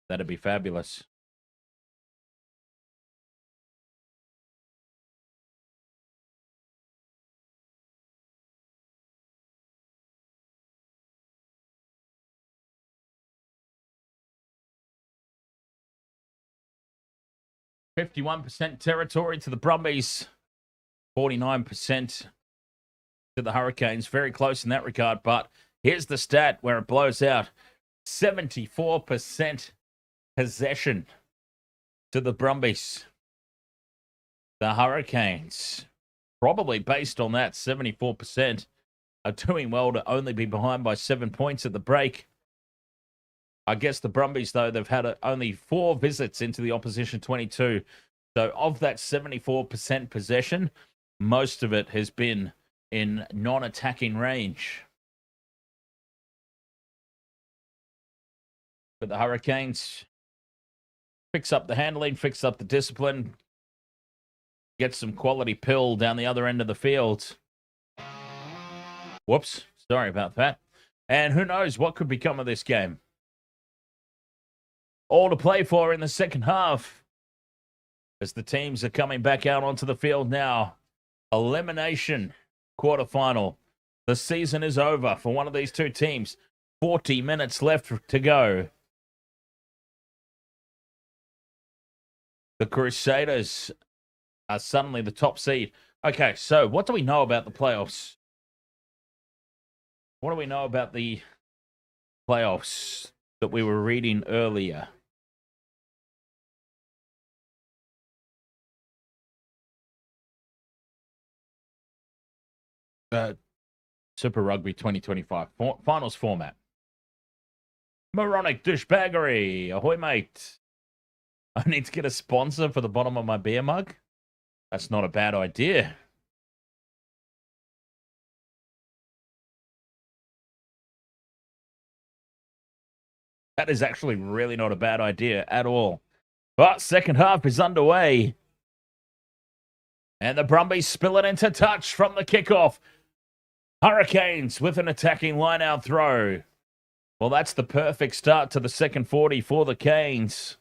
that'd be fabulous. %51 territory to the Brumbies, 49% to the Hurricanes. Very close in that regard, but here's the stat where it blows out. 74% possession to the Brumbies. The Hurricanes, probably based on that 74%, are doing well to only be behind by 7 points at the break. I guess the Brumbies, though, they've had only 4 visits into the opposition 22. So of that 74% possession, most of it has been in non-attacking range. But the Hurricanes fix up the handling, fix up the discipline, get some quality pill down the other end of the field. Whoops, sorry about that. And who knows what could become of this game. All to play for in the second half as the teams are coming back out onto the field now. Elimination quarterfinal. The season is over for one of these two teams. 40 minutes left to go. The Crusaders are suddenly the top seed. Okay, so what do we know about the playoffs? What do we know about the playoffs that we were reading earlier? Super Rugby 2025 finals format. Moronic douchebaggery. Ahoy, mate. I need to get a sponsor for the bottom of my beer mug. That's not a bad idea. That is actually really not a bad idea at all. But second half is underway. And the Brumbies spill it into touch from the kickoff. Hurricanes with an attacking line-out throw. Well, that's the perfect start to the second 40 for the Canes.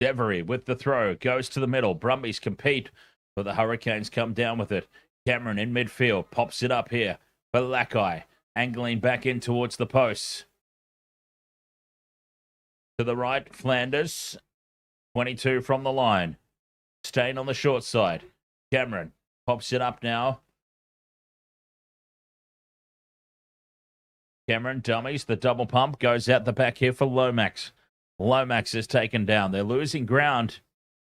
Devery with the throw. Goes to the middle. Brumbies compete, but the Hurricanes come down with it. Cameron in midfield. Pops it up here for Lackey. Angling back in towards the posts. To the right, Flanders. 22 from the line. Staying on the short side. Cameron pops it up now. Cameron dummies. The double pump goes out the back here for Lomax. Lomax is taken down. They're losing ground.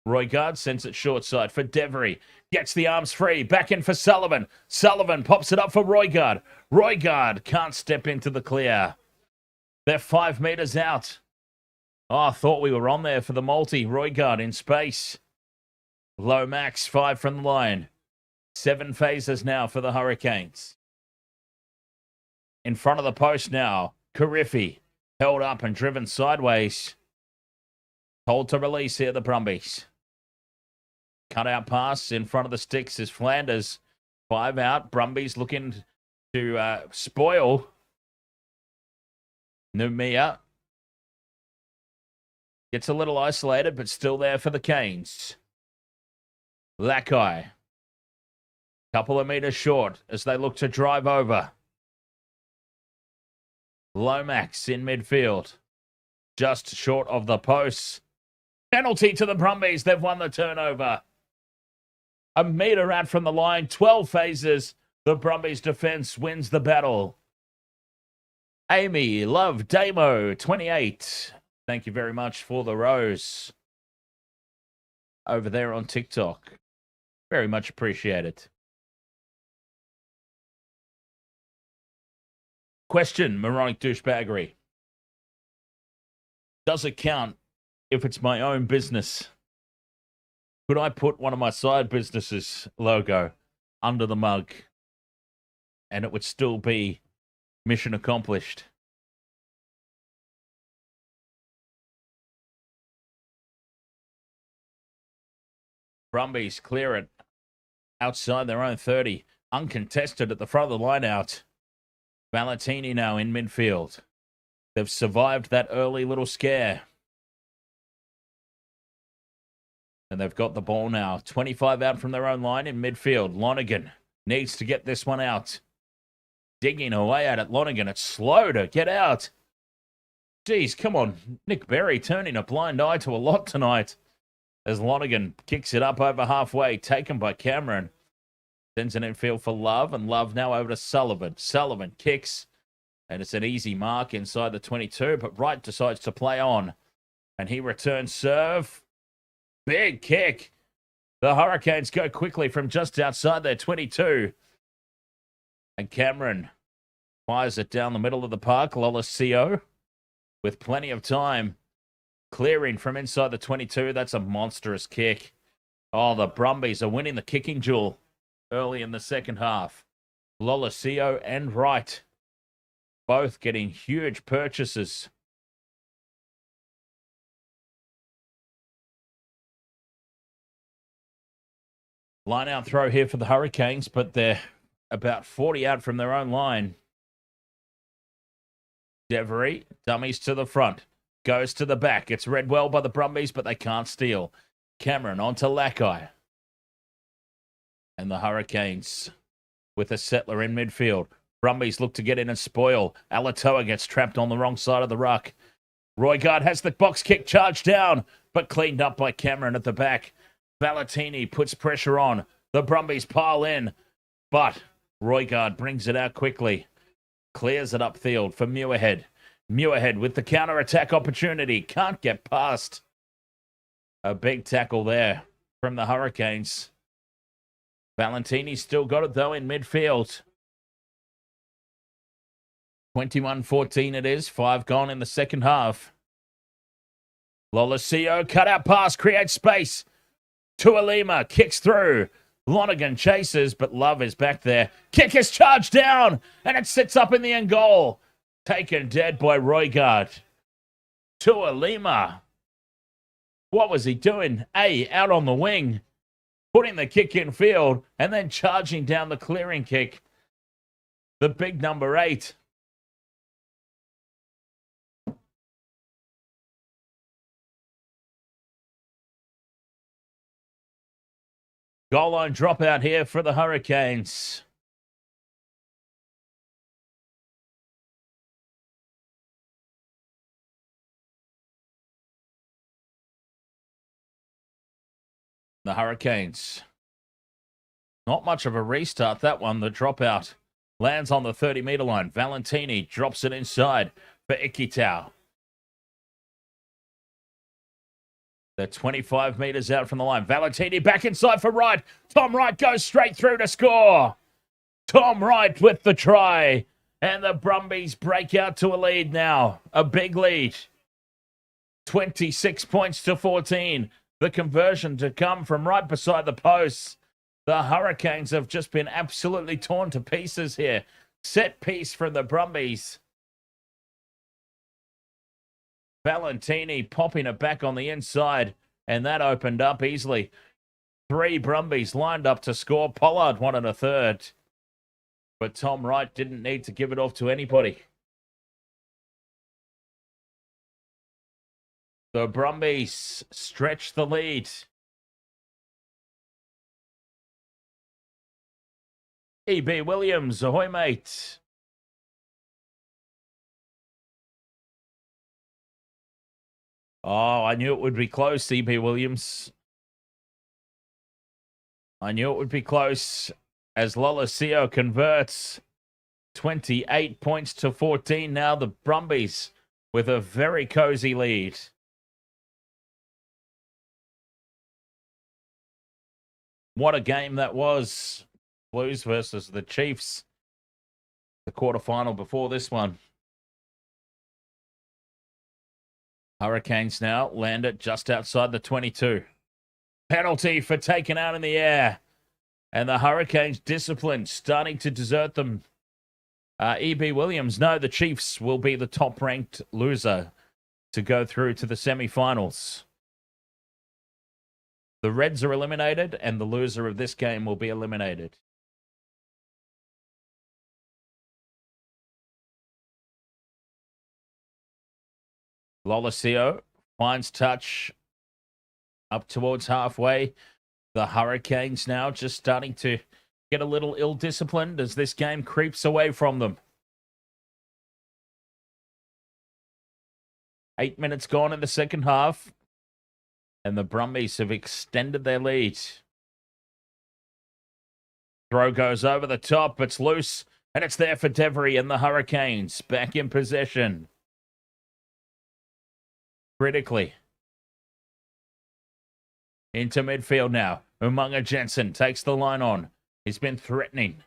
Roigard sends it short side for Devery. Gets the arms free. Back in for Sullivan. Sullivan pops it up for Roigard. Roigard can't step into the clear. They're 5 meters out. Oh, I thought we were on there for the multi. Roigard in space. Lomax, 5 from the line. 7 phases now for the Hurricanes. In front of the post now. Carriffy held up and driven sideways. Told to release here, the Brumbies. Cut out pass in front of the sticks is Flanders. 5 out. Brumbies looking to spoil. Numia gets a little isolated, but still there for the Canes. Lackey. Couple of meters short as they look to drive over. Lomax in midfield. Just short of the posts. Penalty to the Brumbies. They've won the turnover. A meter out from the line. 12 phases. The Brumbies defense wins the battle. Amy Love Damo, 28. Thank you very much for the rose. Over there on TikTok. Very much appreciated. Question, moronic douchebaggery. Does it count if it's my own business? Could I put one of my side businesses logo under the mug and it would still be mission accomplished? Brumbies clear it outside their own 30. Uncontested at the front of the line out. Valentini now in midfield. They've survived that early little scare. And they've got the ball now. 25 out from their own line in midfield. Lonergan needs to get this one out. Digging away at it. Lonergan, it's slow to get out. Geez, come on. Nick Berry turning a blind eye to a lot tonight. As Lonergan kicks it up over halfway. Taken by Cameron. Sends an infield for Love. And Love now over to Sullivan. Sullivan kicks. And it's an easy mark inside the 22. But Wright decides to play on. And he returns serve. Big kick. The Hurricanes go quickly from just outside their 22. And Cameron fires it down the middle of the park. Lolosio with plenty of time. Clearing from inside the 22. That's a monstrous kick. Oh, the Brumbies are winning the kicking duel early in the second half. Lolosio and Wright both getting huge purchases. Line out throw here for the Hurricanes, but they're about 40 out from their own line. Devery, dummies to the front. Goes to the back. It's read well by the Brumbies, but they can't steal. Cameron onto Lackey. And the Hurricanes with a settler in midfield. Brumbies look to get in and spoil. Alatoa gets trapped on the wrong side of the ruck. Roigard has the box kick charged down, but cleaned up by Cameron at the back. Valentini puts pressure on. The Brumbies pile in, but Roigard brings it out quickly. Clears it upfield for Muirhead. Muirhead with the counter-attack opportunity. Can't get past. A big tackle there from the Hurricanes. Valentini still got it, though, in midfield. 21-14 it is. 5 gone in the second half. Lolosio, cut-out pass, creates space. Tualima kicks through. Lonergan chases, but Love is back there. Kick is charged down, and it sits up in the end goal. Taken dead by Roigard. Tualima. What was he doing? Out on the wing. Putting the kick in field, and then charging down the clearing kick. The big number 8. Goal line dropout here for the Hurricanes. The Hurricanes. Not much of a restart, that one. The dropout lands on the 30-meter line. Valentini drops it inside for Ikitau. They're 25 meters out from the line. Valentini back inside for Wright. Tom Wright goes straight through to score. Tom Wright with the try. And the Brumbies break out to a lead now. A big lead. 26 points to 14. The conversion to come from right beside the posts. The Hurricanes have just been absolutely torn to pieces here. Set piece from the Brumbies. Valentini popping it back on the inside, and that opened up easily. 3 Brumbies lined up to score. Pollard 1 1/3. But Tom Wright didn't need to give it off to anybody. The Brumbies stretch the lead. E.B. Williams, ahoy mate. Oh, I knew it would be close, E.B. Williams. I knew it would be close as Lolosio converts. 28 points to 14. Now the Brumbies with a very cozy lead. What a game that was. Blues versus the Chiefs. The quarterfinal before this one. Hurricanes now land it just outside the 22. Penalty for taken out in the air. And the Hurricanes' discipline starting to desert them. E.B. Williams, no, the Chiefs will be the top-ranked loser to go through to the semi-finals. The Reds are eliminated, and the loser of this game will be eliminated. Lolosio finds touch up towards halfway. The Hurricanes now just starting to get a little ill-disciplined as this game creeps away from them. 8 minutes gone in the second half. And the Brumbies have extended their lead. Throw goes over the top. It's loose. And it's there for Devery and the Hurricanes. Back in possession. Critically. Into midfield now. Umunga Jensen takes the line on. He's been threatening.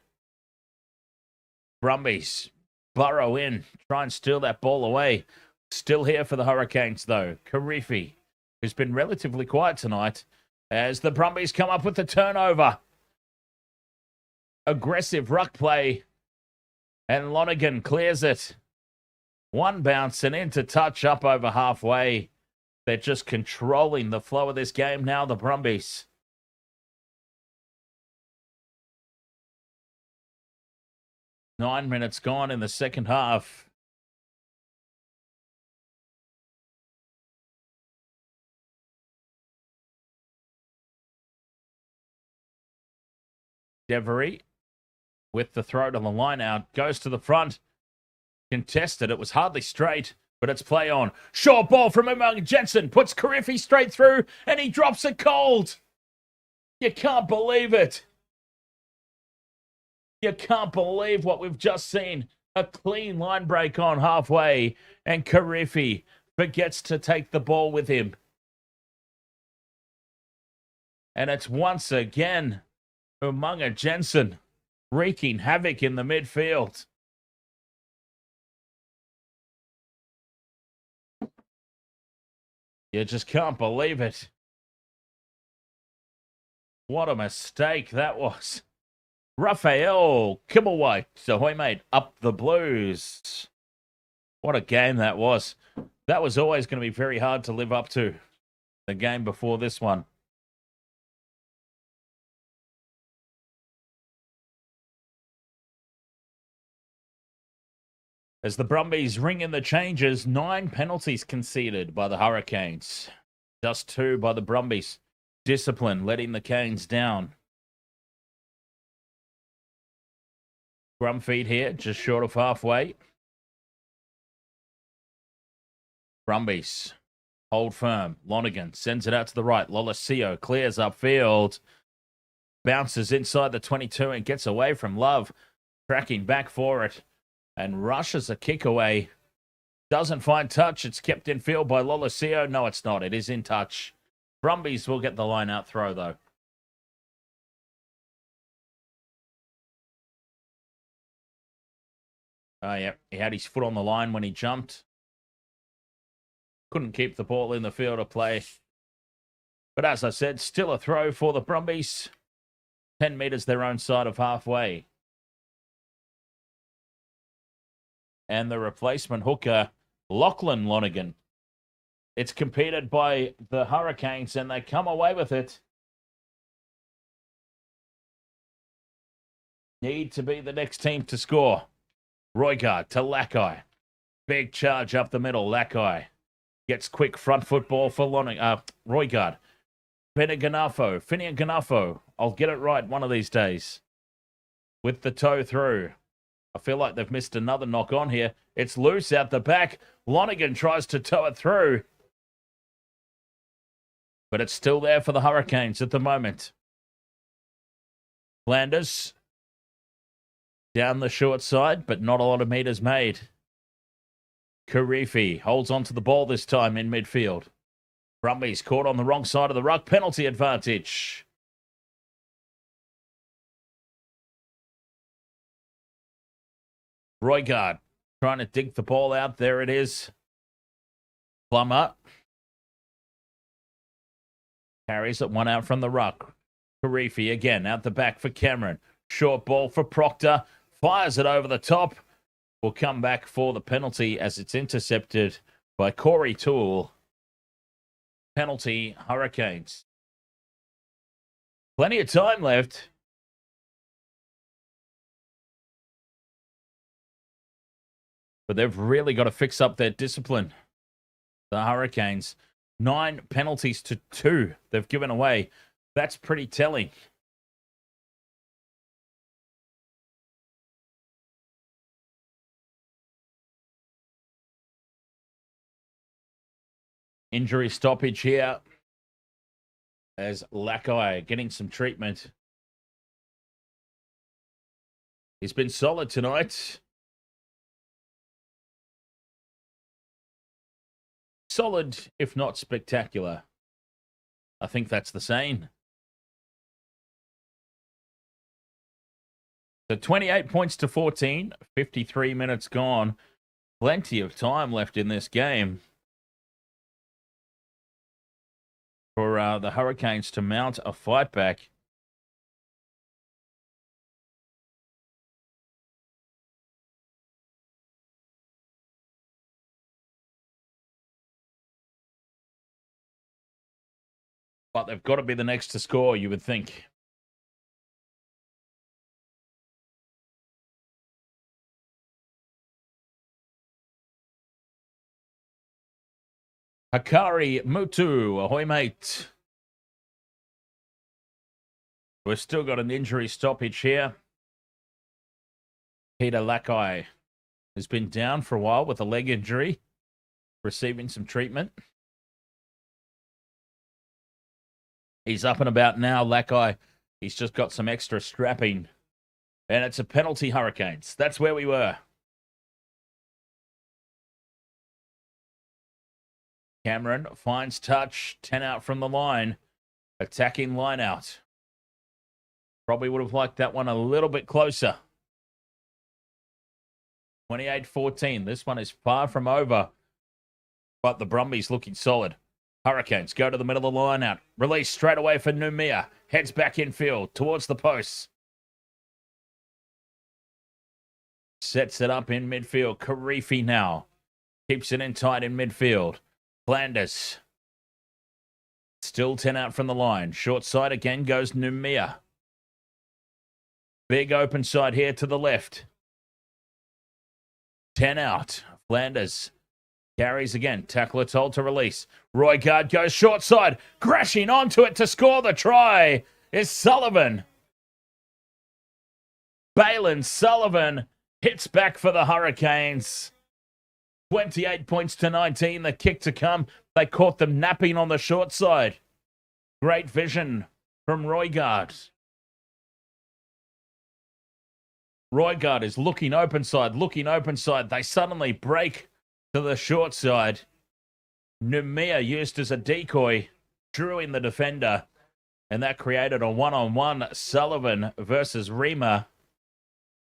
Brumbies burrow in. Try and steal that ball away. Still here for the Hurricanes though. Karifi, who's been relatively quiet tonight, as the Brumbies come up with the turnover. Aggressive ruck play. And Lonergan clears it. One bounce and into touch up over halfway. They're just controlling the flow of this game now, the Brumbies. Nine minutes gone in the second half. Devery with the throw to the line out. Goes to the front. Contested. It was hardly straight, but it's play on. Short ball from Umunga Jensen. Puts Karifi straight through, and he drops it cold. You can't believe it. You can't believe what we've just seen. A clean line break on halfway, and Karifi forgets to take the ball with him. And it's once again Umunga Jensen wreaking havoc in the midfield. You just can't believe it. What a mistake that was. Raphael Kibblewhite, ahoy mate, up the Blues. What a game that was. That was always going to be very hard to live up to. The game before this one. As the Brumbies ring in the changes, 9 penalties conceded by the Hurricanes. Just 2 by the Brumbies. Discipline letting the Canes down. Scrum feed here, just short of halfway. Brumbies hold firm. Lonergan sends it out to the right. Lolosio clears upfield. Bounces inside the 22 and gets away from Love. Tracking back for it. And rushes a kick away. Doesn't find touch. It's kept in field by Lolosio. No, it's not. It is in touch. Brumbies will get the line out throw, though. Oh, yeah. He had his foot on the line when he jumped. Couldn't keep the ball in the field of play. But as I said, still a throw for the Brumbies. 10 metres their own side of halfway. And the replacement hooker, Lachlan Lonergan. It's competed by the Hurricanes, and they come away with it. Need to be the next team to score. Roigard to Lackey. Big charge up the middle. Lackey gets quick front foot ball for Roigard. Finian Ganafo. I'll get it right one of these days. With the toe through. I feel like they've missed another knock on here. It's loose out the back. Lonergan tries to tow it through. But it's still there for the Hurricanes at the moment. Flanders down the short side, but not a lot of meters made. Karifi holds on to the ball this time in midfield. Brumbies caught on the wrong side of the ruck. Penalty advantage. Roigard trying to dig the ball out. There it is. Plummer carries it one out from the ruck. Karifi again out the back for Cameron. Short ball for Proctor. Fires it over the top. Will come back for the penalty as it's intercepted by Corey Toole. Penalty, Hurricanes. Plenty of time left. But they've really got to fix up their discipline. The Hurricanes, 9 penalties to 2 they've given away. That's pretty telling. Injury stoppage here as Lackey getting some treatment. He's been solid tonight. Solid, if not spectacular. I think that's the saying. So 28 points to 14, 53 minutes gone. Plenty of time left in this game for the Hurricanes to mount a fight back. But they've got to be the next to score, you would think. Hakari Mutu, ahoy mate. We've still got an injury stoppage here. Peter Lackey has been down for a while with a leg injury, receiving some treatment. He's up and about now, Lackey. He's just got some extra strapping. And it's a penalty, Hurricanes. That's where we were. Cameron finds touch. 10 out from the line. Attacking line out. Probably would have liked that one a little bit closer. 28-14. This one is far from over. But the Brumbies looking solid. Hurricanes go to the middle of the line out. Release straight away for Numia. Heads back in field towards the posts. Sets it up in midfield. Karifi now. Keeps it in tight in midfield. Flanders. Still 10 out from the line. Short side again goes Numia. Big open side here to the left. 10 out. Flanders. Carries again. Tackler told to release. Roigard goes short side. Crashing onto it to score the try is Sullivan. Balin Sullivan hits back for the Hurricanes. 28 points to 19. The kick to come. They caught them napping on the short side. Great vision from Roigard. Roigard is looking open side. They suddenly break to the short side. Numia used as a decoy, drew in the defender, and that created a one-on-one Sullivan versus Rima,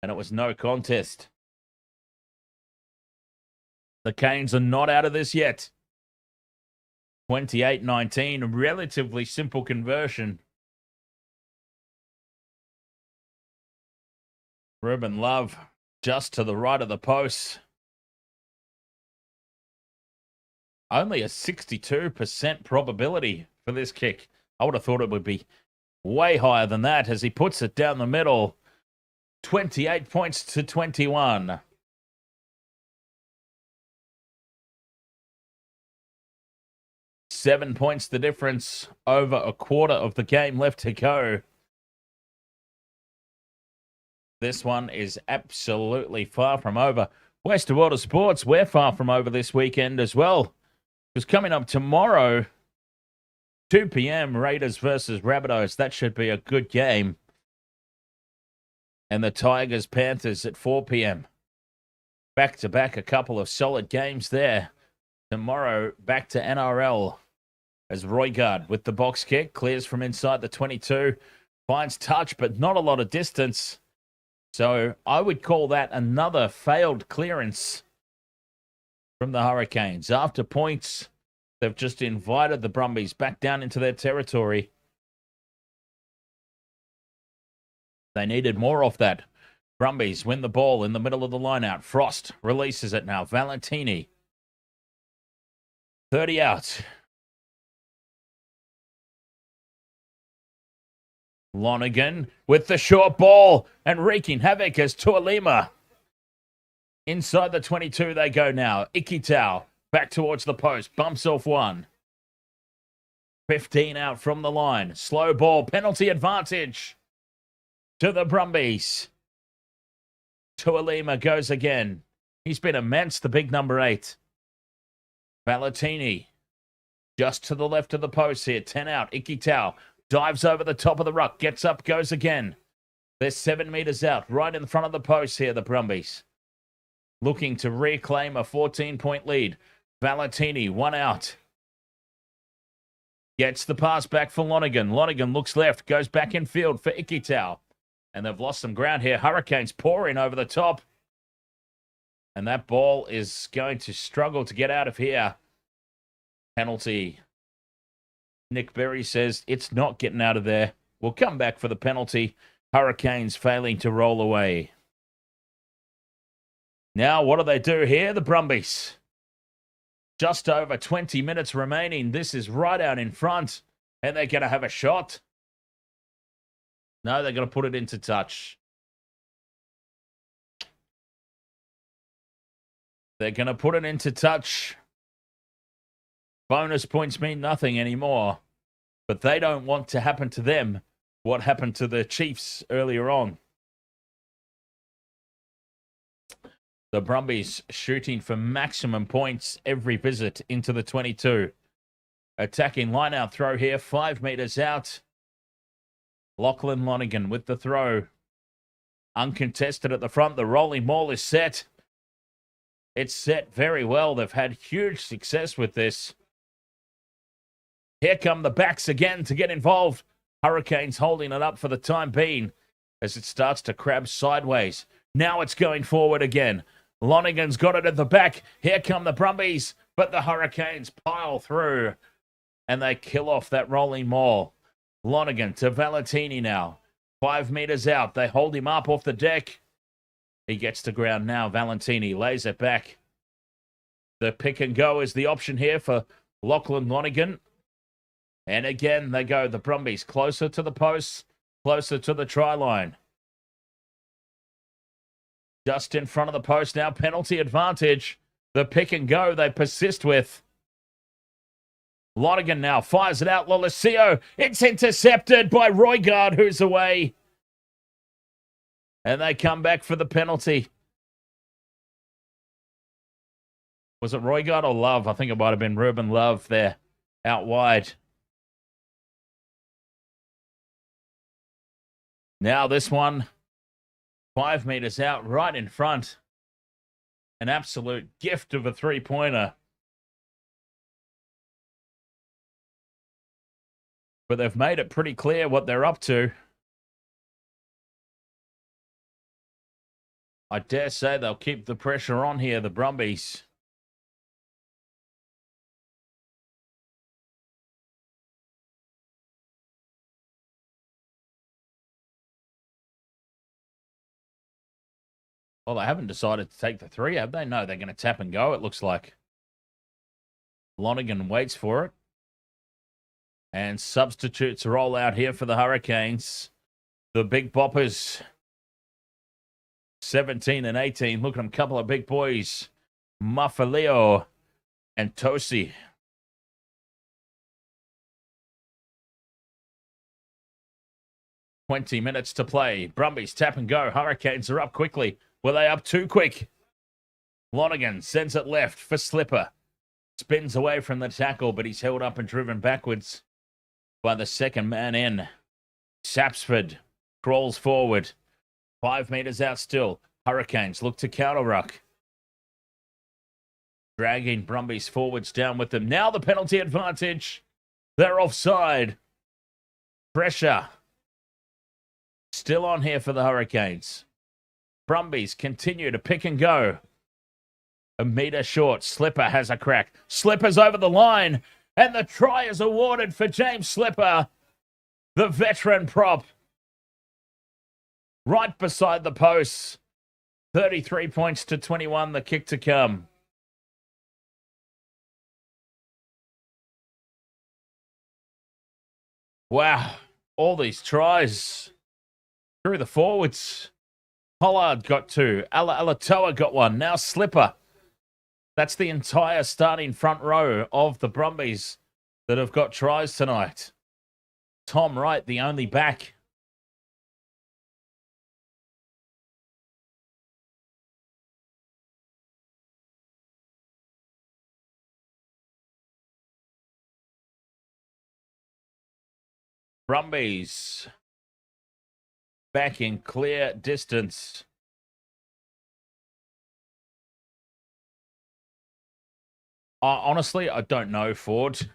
and it was no contest. The Canes are not out of this yet. 28-19, relatively simple conversion. Ruben Love just to the right of the post. Only a 62% probability for this kick. I would have thought it would be way higher than that as he puts it down the middle. 28 points to 21. Seven points the difference, over a quarter of the game left to go. This one is absolutely far from over. West World of Sports, we're far from over this weekend as well. Because coming up tomorrow, 2 p.m, Raiders versus Rabbitohs. That should be a good game. And the Tigers Panthers at 4 p.m. Back-to-back, a couple of solid games there. Tomorrow, back to NRL. As Roigard with the box kick, clears from inside the 22. Finds touch, but not a lot of distance. So I would call that another failed clearance from the Hurricanes. After points, they've just invited the Brumbies back down into their territory. They needed more off that. Brumbies win the ball in the middle of the line-out. Frost releases it now. Valentini. 30 out. Lonergan with the short ball and wreaking havoc as Tuolima. Inside the 22 they go now. Ikitau back towards the post. Bumps off one. 15 out from the line. Slow ball. Penalty advantage to the Brumbies. Tuolima goes again. He's been immense, the big number 8. Valentini just to the left of the post here. 10 out. Ikitau dives over the top of the ruck. Gets up, goes again. They're 7 meters out. Right in front of the post here, the Brumbies. Looking to reclaim a 14-point lead. Valentini, 1 out. Gets the pass back for Lonergan. Lonergan looks left, goes back in field for Ikitau. And they've lost some ground here. Hurricanes pouring over the top. And that ball is going to struggle to get out of here. Penalty. Nick Berry says it's not getting out of there. We'll come back for the penalty. Hurricanes failing to roll away. Now, what do they do here? The Brumbies. Just over 20 minutes remaining. This is right out in front. And they're going to have a shot. No, they're going to put it into touch. They're going to put it into touch. Bonus points mean nothing anymore. But they don't want to happen to them what happened to the Chiefs earlier on. The Brumbies shooting for maximum points every visit into the 22. Attacking line-out throw here, 5 meters out. Lachlan Lonergan with the throw. Uncontested at the front. The rolling maul is set. It's set very well. They've had huge success with this. Here come the backs again to get involved. Hurricanes holding it up for the time being as it starts to crab sideways. Now it's going forward again. Lonergan's got it at the back. Here come the Brumbies, but the Hurricanes pile through and they kill off that rolling maul. Lonergan to Valentini now. 5 meters out. They hold him up off the deck. He gets to ground now. Valentini lays it back. The pick and go is the option here for Lachlan Lonergan. And again, they go, the Brumbies, closer to the posts, closer to the try line. Just in front of the post now, penalty advantage. The pick and go they persist with. Lonergan now fires it out. Lolesio, it's intercepted by Roigard, who's away. And they come back for the penalty. Was it Roigard or Love? I think it might have been Ruben Love there, out wide. Now this one, 5 meters out, right in front. An absolute gift of a three-pointer. But they've made it pretty clear what they're up to. I dare say they'll keep the pressure on here, the Brumbies. Well, they haven't decided to take the three, have they? No, they're going to tap and go, it looks like. Lonergan waits for it. And substitutes roll out here for the Hurricanes. The big boppers. 17 and 18. Look at them, a couple of big boys. Mafaleo and Tosi. "20 minutes to play. Brumbies tap and go. Hurricanes are up quickly. Were they up too quick? Lonergan sends it left for Slipper. Spins away from the tackle, but he's held up and driven backwards by the second man in. Sapsford crawls forward. 5 meters out still. Hurricanes look to counter ruck. Dragging Brumbies forwards down with them. Now the penalty advantage. They're offside. Pressure still on here for the Hurricanes. Brumbies continue to pick and go. A meter short. Slipper has a crack. Slipper's over the line. And the try is awarded for James Slipper, the veteran prop. Right beside the posts. 33 points to 21, the kick to come. Wow. All these tries through the forwards. Pollard got 2. Alatoa got 1. Now Slipper. That's the entire starting front row of the Brumbies that have got tries tonight. Tom Wright, the only back. Brumbies back in clear distance. Honestly, I don't know, Ford.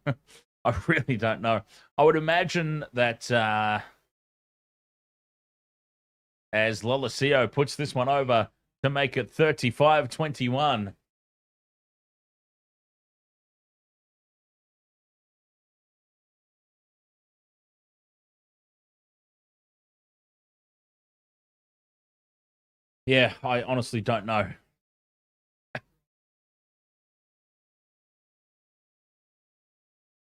I really don't know. I would imagine that as Lolosio puts this one over to make it 35-21. Yeah, I honestly don't know.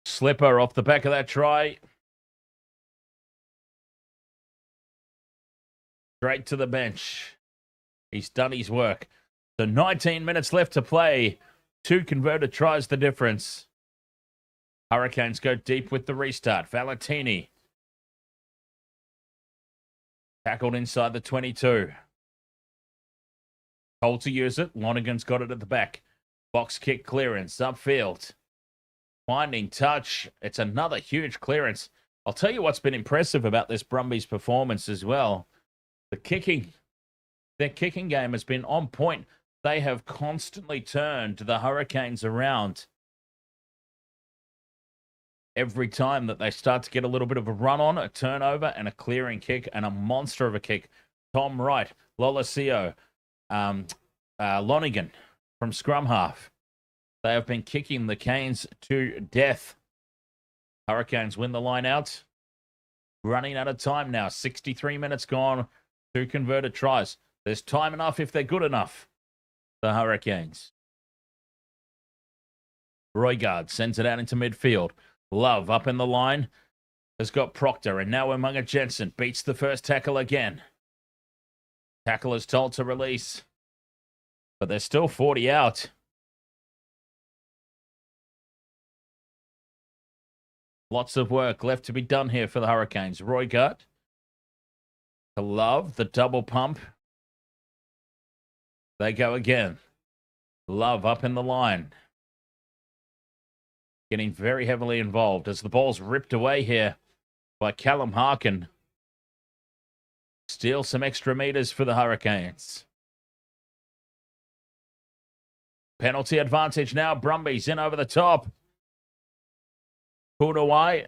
Slipper off the back of that try. Straight to the bench. He's done his work. So 19 minutes left to play. 2 converted tries the difference. Hurricanes go deep with the restart. Valentini. Tackled inside the 22. Told to use it. Lonergan's got it at the back. Box kick clearance upfield. Finding touch. It's another huge clearance. I'll tell you what's been impressive about this Brumbies performance as well. The kicking. Their kicking game has been on point. They have constantly turned the Hurricanes around. Every time that they start to get a little bit of a run on, a turnover, and a clearing kick, and a monster of a kick. Tom Wright, Lolosio, Lonergan from scrum half. They have been kicking the Canes to death. Hurricanes win the line out. Running out of time now. 63 minutes gone. 2 converted tries. There's time enough if they're good enough. The Hurricanes. Roigard sends it out into midfield. Love up in the line. Has got Proctor. And now Umunga Jensen beats the first tackle again. Tackle is told to release. But there's still 40 out. Lots of work left to be done here for the Hurricanes. Roigard To Love, the double pump. They go again. Love up in the line. Getting very heavily involved as the ball's ripped away here by Callum Harkin. Steal some extra meters for the Hurricanes. Penalty advantage now. Brumbies in over the top. Pulled away.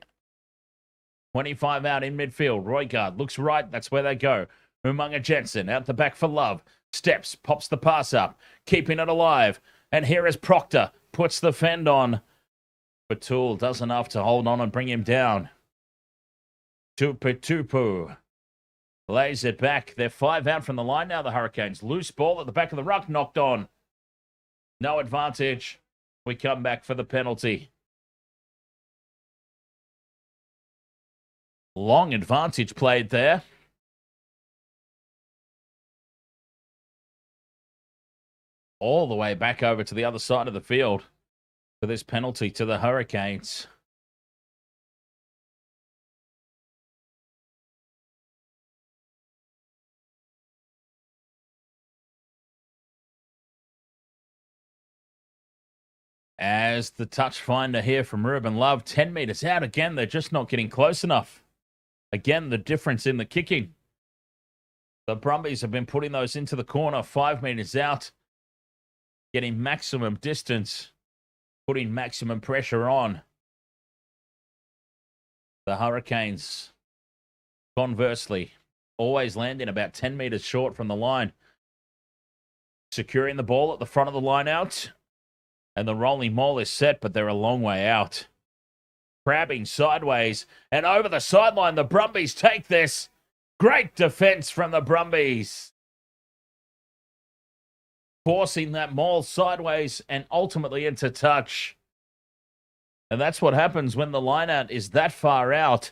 25 out in midfield. Roigard looks right. That's where they go. Umunga Jensen out the back for Love. Steps, pops the pass up. Keeping it alive. And here is Proctor. Puts the fend on. But Toole does enough to hold on and bring him down. Tupu lays it back. They're 5 out from the line now, the Hurricanes. Loose ball at the back of the ruck. Knocked on. No advantage. We come back for the penalty. Long advantage played there. All the way back over to the other side of the field for this penalty to the Hurricanes. As the touch finder here from Ruben Love, 10 meters out. Again, they're just not getting close enough. Again, the difference in the kicking. The Brumbies have been putting those into the corner, 5 meters out, getting maximum distance, putting maximum pressure on. The Hurricanes, conversely, always landing about 10 meters short from the line. Securing the ball at the front of the line out. And the rolling maul is set, but they're a long way out. Crabbing sideways and over the sideline. The Brumbies take this. Great defense from the Brumbies. Forcing that maul sideways and ultimately into touch. And that's what happens when the line-out is that far out.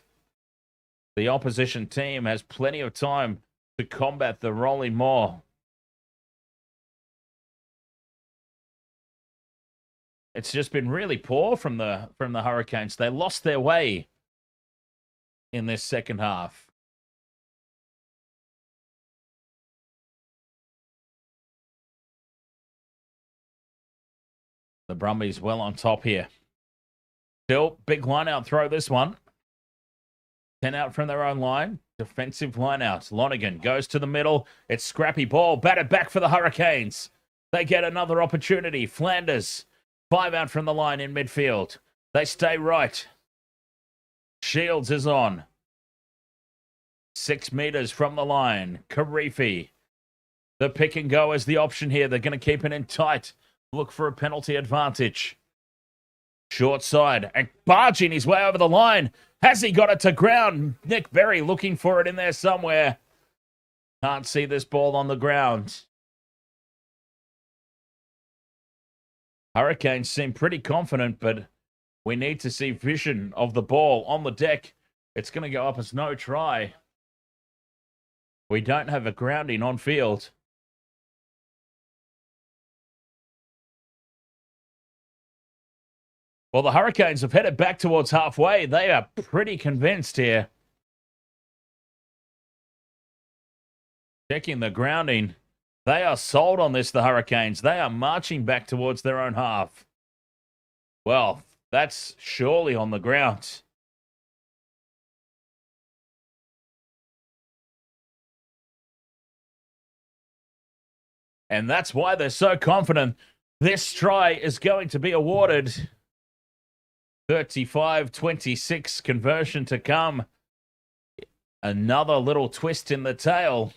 The opposition team has plenty of time to combat the rolling maul. It's just been really poor from the Hurricanes. They lost their way in this second half. The Brumbies well on top here. Still, big line-out throw this one. 10 out from their own line. Defensive line-out. Lonergan goes to the middle. It's scrappy ball. Batted back for the Hurricanes. They get another opportunity. Flanders. 5 out from the line in midfield. They stay right. Shields is on. 6 meters from the line. Karifi. The pick and go is the option here. They're going to keep it in tight. Look for a penalty advantage. Short side. And barging his way over the line. Has he got it to ground? Nick Berry looking for it in there somewhere. Can't see this ball on the ground. Hurricanes seem pretty confident, but we need to see vision of the ball on the deck. It's going to go up as no try. We don't have a grounding on field. Well, the Hurricanes have headed back towards halfway. They are pretty convinced here. Checking the grounding. They are sold on this, the Hurricanes. They are marching back towards their own half. Well, that's surely on the ground. And that's why they're so confident. This try is going to be awarded. 35-26 conversion to come. Another little twist in the tail.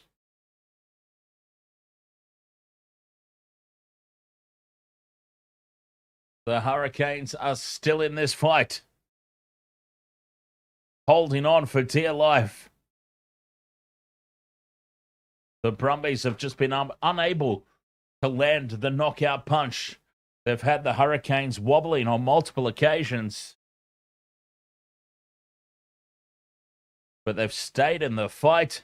The Hurricanes are still in this fight. Holding on for dear life. The Brumbies have just been unable to land the knockout punch. They've had the Hurricanes wobbling on multiple occasions. But they've stayed in the fight.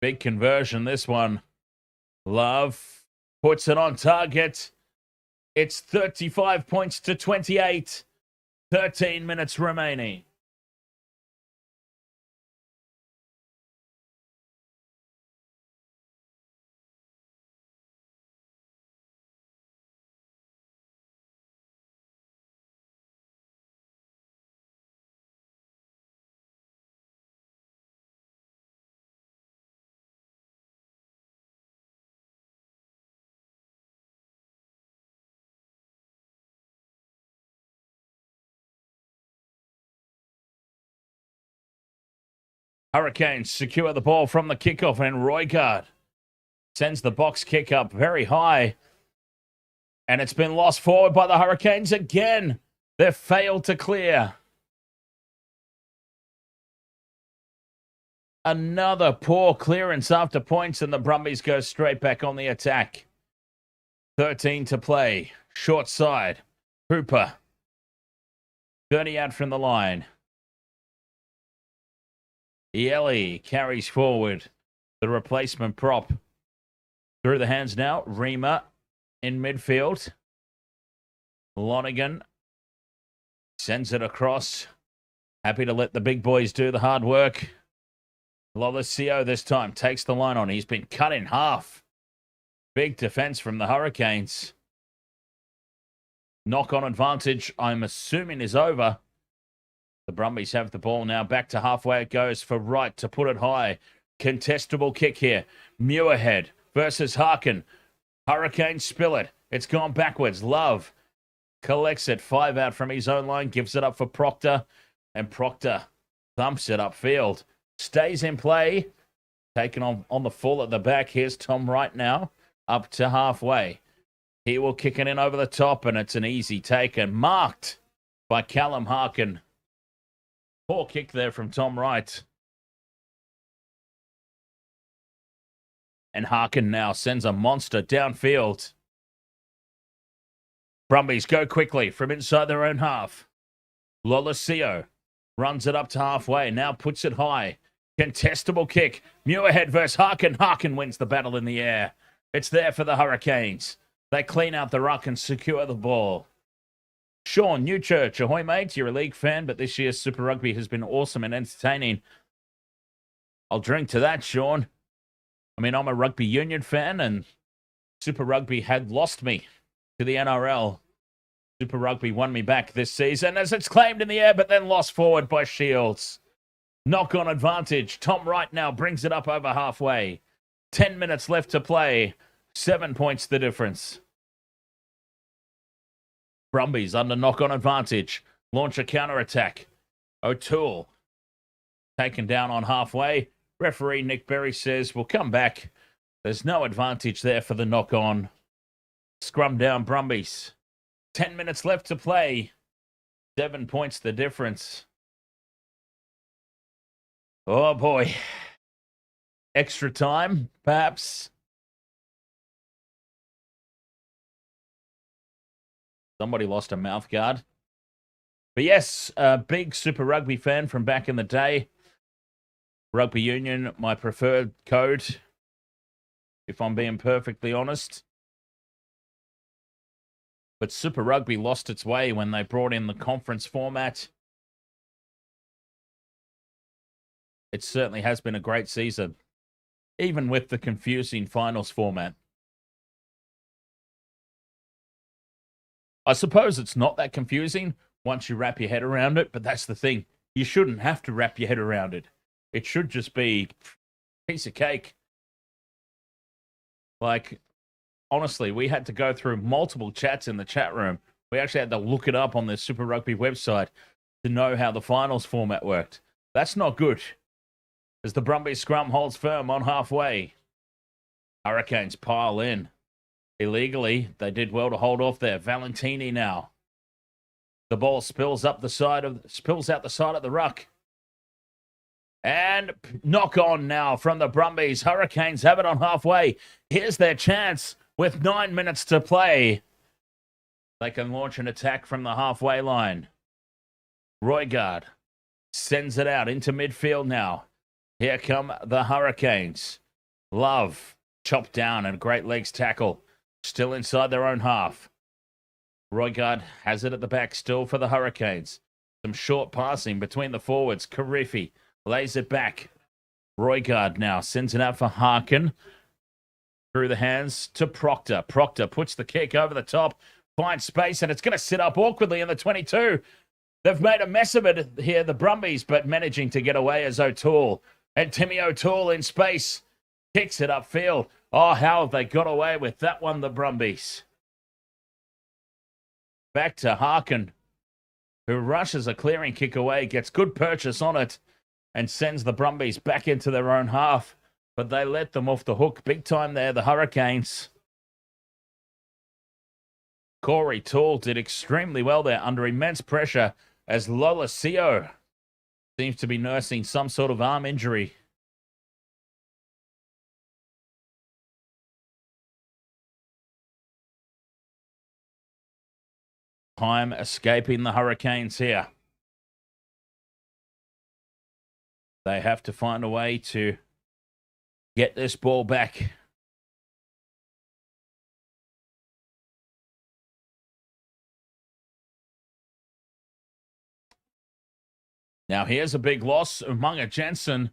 Big conversion, this one. Love puts it on target. It's 35 points to 28. 13 minutes remaining. Hurricanes secure the ball from the kickoff, and Roigard sends the box kick up very high. And it's been lost forward by the Hurricanes again. They've failed to clear. Another poor clearance after points, and the Brumbies go straight back on the attack. 13 to play. Short side. Hooper. 30 out from the line. Yelly carries forward the replacement prop. Through the hands now. Reamer in midfield. Lonergan sends it across. Happy to let the big boys do the hard work. Lolesio this time takes the line on. He's been cut in half. Big defense from the Hurricanes. Knock-on advantage, I'm assuming, is over. The Brumbies have the ball now. Back to halfway it goes for Wright to put it high. Contestable kick here. Muirhead versus Harkin. Hurricanes spill it. It's gone backwards. Love collects it. 5 out from his own line. Gives it up for Proctor. And Proctor thumps it upfield. Stays in play. Taken on the full at the back. Here's Tom Wright now. Up to halfway. He will kick it in over the top. And it's an easy take. And marked by Callum Harkin. Poor kick there from Tom Wright. And Harkin now sends a monster downfield. Brumbies go quickly from inside their own half. Lolesio runs it up to halfway. Now puts it high. Contestable kick. Muirhead versus Harkin. Harkin wins the battle in the air. It's there for the Hurricanes. They clean out the ruck and secure the ball. Sean Newchurch, ahoy mate, you're a league fan, but this year's Super Rugby has been awesome and entertaining. I'll drink to that, Sean. I mean, I'm a rugby union fan, and Super Rugby had lost me to the NRL. Super Rugby won me back this season as it's claimed in the air, but then lost forward by Shields. Knock-on advantage. Tom Wright now brings it up over halfway. 10 minutes left to play. 7 points the difference. Brumbies under knock-on advantage. Launch a counter-attack. O'Toole taken down on halfway. Referee Nick Berry says, we'll come back. There's no advantage there for the knock-on. Scrum down Brumbies. 10 minutes left to play. 7 points the difference. Oh boy. Extra time, perhaps. Somebody lost a mouth guard. But yes, a big Super Rugby fan from back in the day. Rugby Union, my preferred code, if I'm being perfectly honest. But Super Rugby lost its way when they brought in the conference format. It certainly has been a great season, even with the confusing finals format. I suppose it's not that confusing once you wrap your head around it, but that's the thing. You shouldn't have to wrap your head around it. It should just be a piece of cake. Like, honestly, we had to go through multiple chats in the chat room. We actually had to look it up on the Super Rugby website to know how the finals format worked. That's not good. As the Brumbies scrum holds firm on halfway. Hurricanes pile in. Illegally, they did well to hold off there. Valentini now. The ball spills out the side of the ruck. And knock on now from the Brumbies. Hurricanes have it on halfway. Here's their chance with 9 minutes to play. They can launch an attack from the halfway line. Roigard sends it out into midfield now. Here come the Hurricanes. Love chopped down and great legs tackle. Still inside their own half. Roigard has it at the back still for the Hurricanes. Some short passing between the forwards. Karifi lays it back. Roigard now sends it out for Harkin. Through the hands to Proctor. Proctor puts the kick over the top, finds space, and it's going to sit up awkwardly in the 22. They've made a mess of it here, the Brumbies, but managing to get away as O'Toole. And Timmy O'Toole in space kicks it upfield. Oh, how have they got away with that one, the Brumbies? Back to Harkin, who rushes a clearing kick away, gets good purchase on it, and sends the Brumbies back into their own half. But they let them off the hook big time there, the Hurricanes. Corey Toole did extremely well there under immense pressure as Lola Sio seems to be nursing some sort of arm injury. Time escaping the Hurricanes here. They have to find a way to get this ball back. Now here's a big loss. Umunga Jensen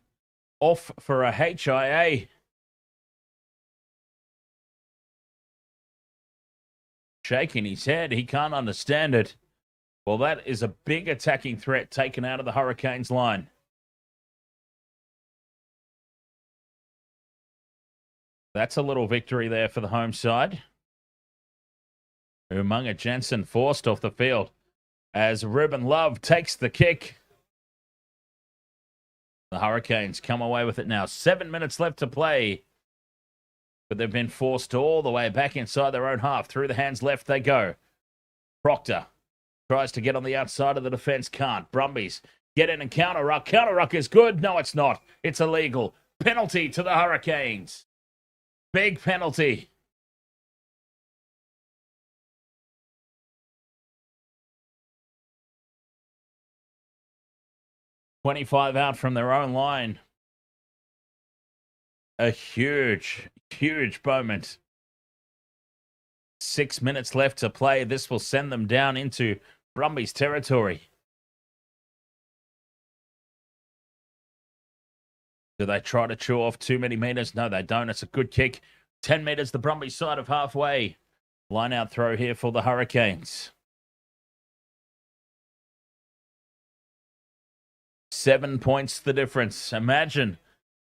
off for a HIA. Shaking his head. He can't understand it. Well, that is a big attacking threat taken out of the Hurricanes line. That's a little victory there for the home side. Umunga Jensen forced off the field as Ruben Love takes the kick. The Hurricanes come away with it now. 7 minutes left to play. But they've been forced all the way back inside their own half. Through the hands left they go. Proctor tries to get on the outside of the defense. Can't. Brumbies get in and counter ruck. Counter ruck is good. No, it's not. It's illegal. Penalty to the Hurricanes. Big penalty. "25 out from their own line." A huge, huge moment. 6 minutes left to play. This will send them down into Brumbies territory. Do they try to chew off too many meters? No, they don't. It's a good kick. 10 meters, the Brumbies side of halfway. Line out throw here for the Hurricanes. 7 points the difference. Imagine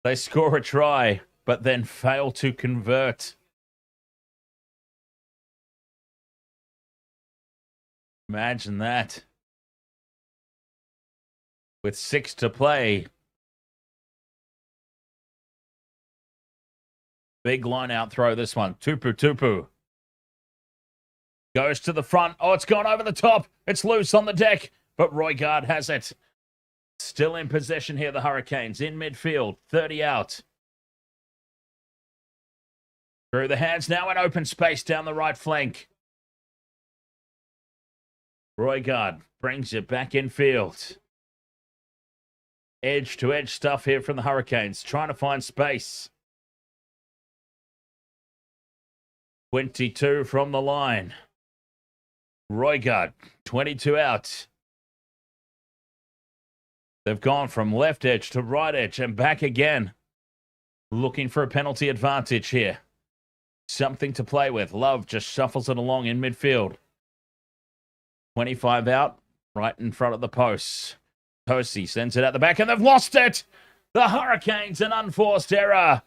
they score a try, but then fail to convert. Imagine that. With 6 to play. Big line out throw this one. Tupu. Goes to the front. Oh, it's gone over the top. It's loose on the deck, but Roigard has it. Still in possession here, the Hurricanes. In midfield, 30 out. Through the hands now in open space down the right flank. Roigard brings it back in field. Edge to edge stuff here from the Hurricanes. Trying to find space. 22 from the line. Roigard, 22 out. They've gone from left edge to right edge and back again. Looking for a penalty advantage here. Something to play with. Love just shuffles it along in midfield. 25 out, right in front of the posts. Tosi sends it out the back and they've lost it. The Hurricanes, an unforced error.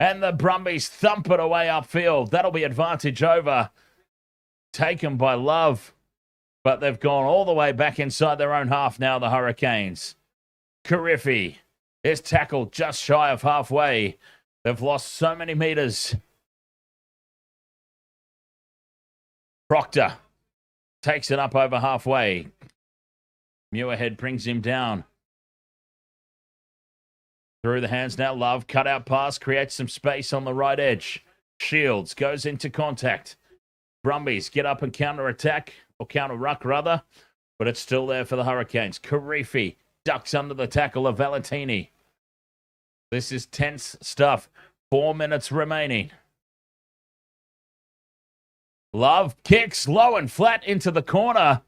And the Brumbies thump it away upfield. That'll be advantage over. Taken by Love. But they've gone all the way back inside their own half now, the Hurricanes. Karifi is tackled just shy of halfway. They've lost so many meters. Proctor takes it up over halfway. Muirhead brings him down. Through the hands now, Love. Cut out pass, creates some space on the right edge. Shields goes into contact. Brumbies get up and counter-attack, or counter-ruck rather, but it's still there for the Hurricanes. Karifi ducks under the tackle of Valentini. This is tense stuff. 4 minutes remaining. Love kicks low and flat into the corner.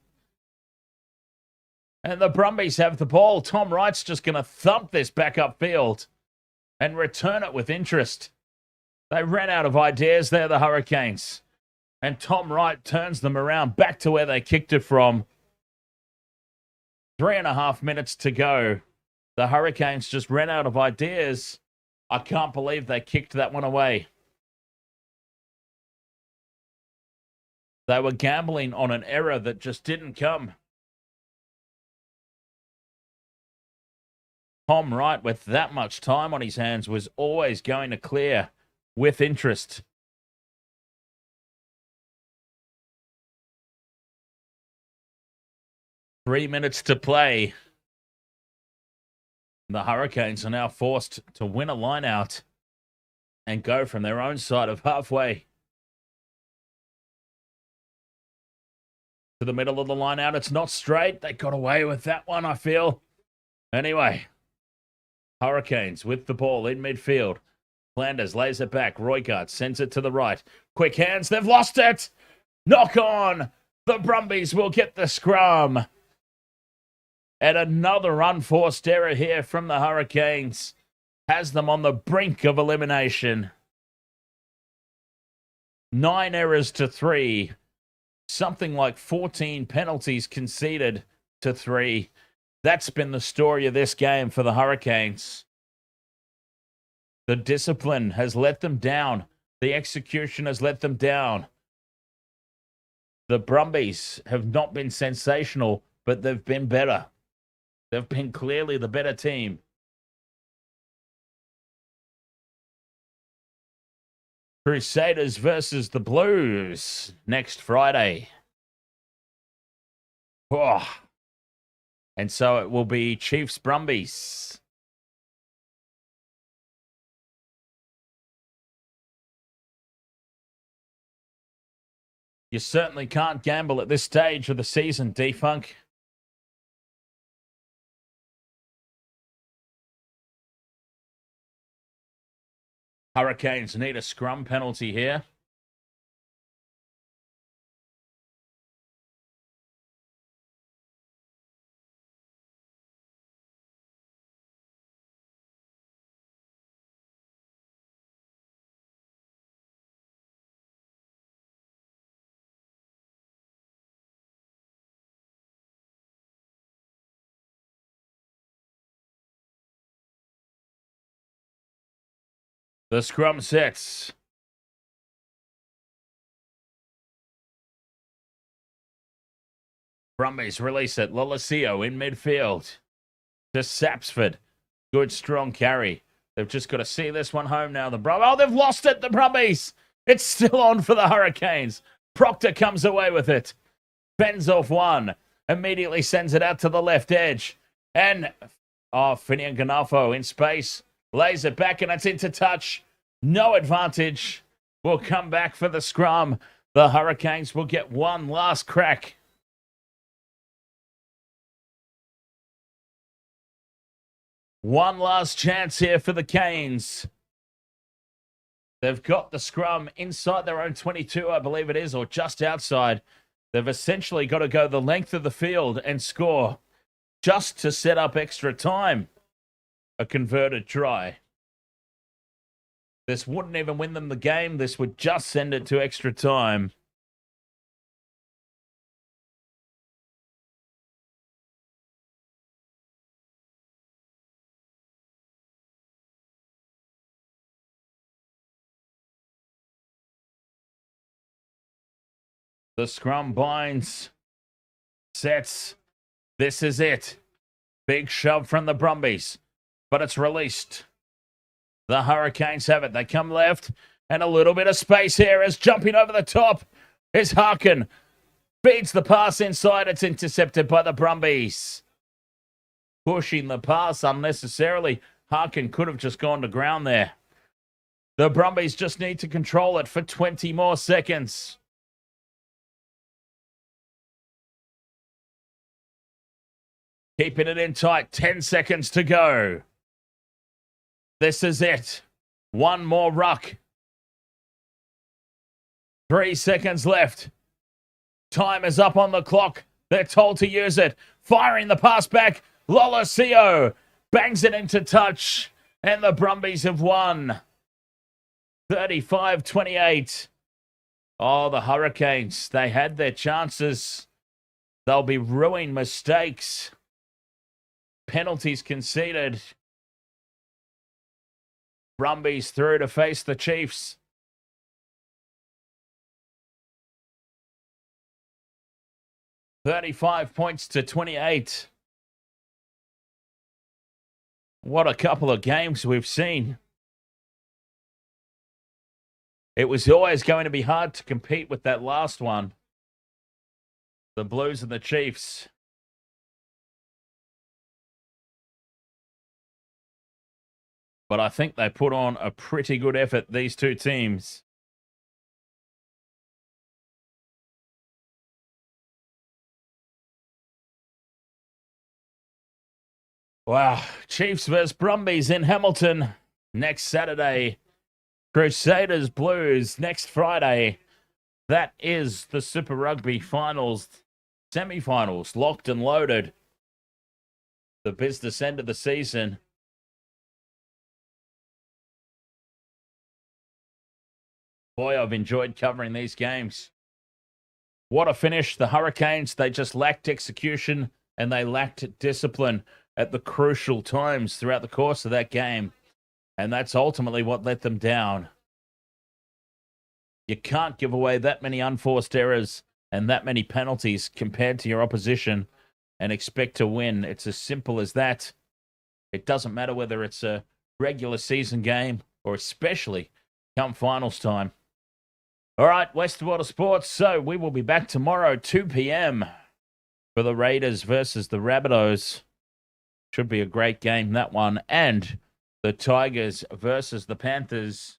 And the Brumbies have the ball. Tom Wright's just going to thump this back upfield and return it with interest. They ran out of ideas there, the Hurricanes. And Tom Wright turns them around back to where they kicked it from. 3.5 minutes to go. The Hurricanes just ran out of ideas. I can't believe they kicked that one away. They were gambling on an error that just didn't come. Tom Wright, with that much time on his hands, was always going to clear with interest. Three minutes to play. The Hurricanes are now forced to win a line out and go from their own side of halfway to the middle of the line out. It's not straight. They got away with that one, I feel. Anyway, Hurricanes with the ball in midfield. Flanders lays it back. Roigard sends it to the right. Quick hands. They've lost it. Knock on. The Brumbies will get the scrum. And another unforced error here from the Hurricanes has them on the brink of elimination. 9 errors to 3. Something like 14 penalties conceded to 3. That's been the story of this game for the Hurricanes. The discipline has let them down. The execution has let them down. The Brumbies have not been sensational, but they've been better. They've been clearly the better team. Crusaders versus the Blues next Friday. Oh. And so it will be Chiefs Brumbies. You certainly can't gamble at this stage of the season, D-Funk. Hurricanes need a scrum penalty here. The scrum sets. Brumbies release it. Lolosio in midfield to Sapsford. Good, strong carry. They've just got to see this one home now. Oh, they've lost it, the Brumbies. It's still on for the Hurricanes. Proctor comes away with it. Fends off one. Immediately sends it out to the left edge. And, Finian Ganafo in space. Lays it back and it's into touch. No advantage. Will come back for the scrum. The Hurricanes will get one last crack. One last chance here for the Canes. They've got the scrum inside their own 22, I believe it is, or just outside. They've essentially got to go the length of the field and score just to set up extra time. A converted try. This wouldn't even win them the game. This would just send it to extra time. The scrum binds, sets. This is it. Big shove from the Brumbies, but it's released. The Hurricanes have it. They come left, and a little bit of space here as jumping over the top is Harkin. Feeds the pass inside. It's intercepted by the Brumbies. Pushing the pass unnecessarily. Harkin could have just gone to ground there. The Brumbies just need to control it for 20 more seconds. Keeping it in tight. 10 seconds to go. This is it. One more ruck. 3 seconds left. Time is up on the clock. They're told to use it. Firing the pass back. Lolosio bangs it into touch. And the Brumbies have won. 35-28. Oh, the Hurricanes. They had their chances. They'll be ruining mistakes. Penalties conceded. Brumbies through to face the Chiefs. $35 points to 28. What a couple of games we've seen. It was always going to be hard to compete with that last one. The Blues and the Chiefs. But I think they put on a pretty good effort, these two teams. Wow. Chiefs versus Brumbies in Hamilton next Saturday. Crusaders Blues next Friday. That is the Super Rugby finals, semi-finals, locked and loaded. The business end of the season. Boy, I've enjoyed covering these games. What a finish. The Hurricanes, they just lacked execution and they lacked discipline at the crucial times throughout the course of that game. And that's ultimately what let them down. You can't give away that many unforced errors and that many penalties compared to your opposition and expect to win. It's as simple as that. It doesn't matter whether it's a regular season game or especially come finals time. All right, Westwater Sports. So we will be back tomorrow, 2 p.m. for the Raiders versus the Rabbitohs. Should be a great game, that one. And the Tigers versus the Panthers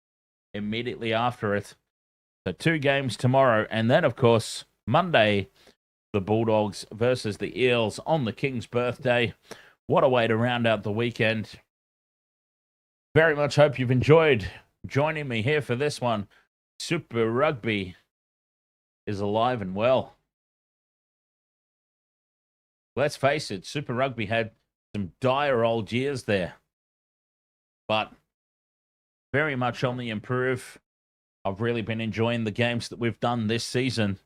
immediately after it. So 2 games tomorrow. And then, of course, Monday, the Bulldogs versus the Eels on the King's birthday. What a way to round out the weekend. Very much hope you've enjoyed joining me here for this one. Super Rugby is alive and well. Let's face it, Super Rugby had some dire old years there. But very much on the improve. I've really been enjoying the games that we've done this season.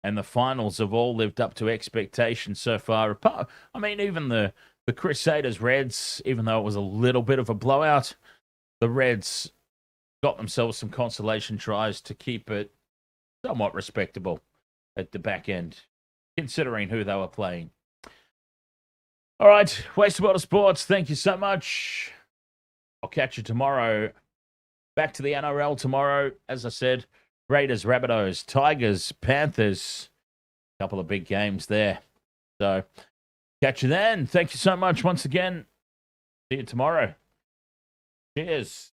And the finals have all lived up to expectations so far. I mean, even the Crusaders Reds, even though it was a little bit of a blowout, the Reds got themselves some consolation tries to keep it somewhat respectable at the back end, considering who they were playing. All right, Wastewater Sports, thank you so much. I'll catch you tomorrow. Back to the NRL tomorrow. As I said, Raiders, Rabbitohs, Tigers, Panthers. A couple of big games there. So, catch you then. Thank you so much once again. See you tomorrow. Cheers.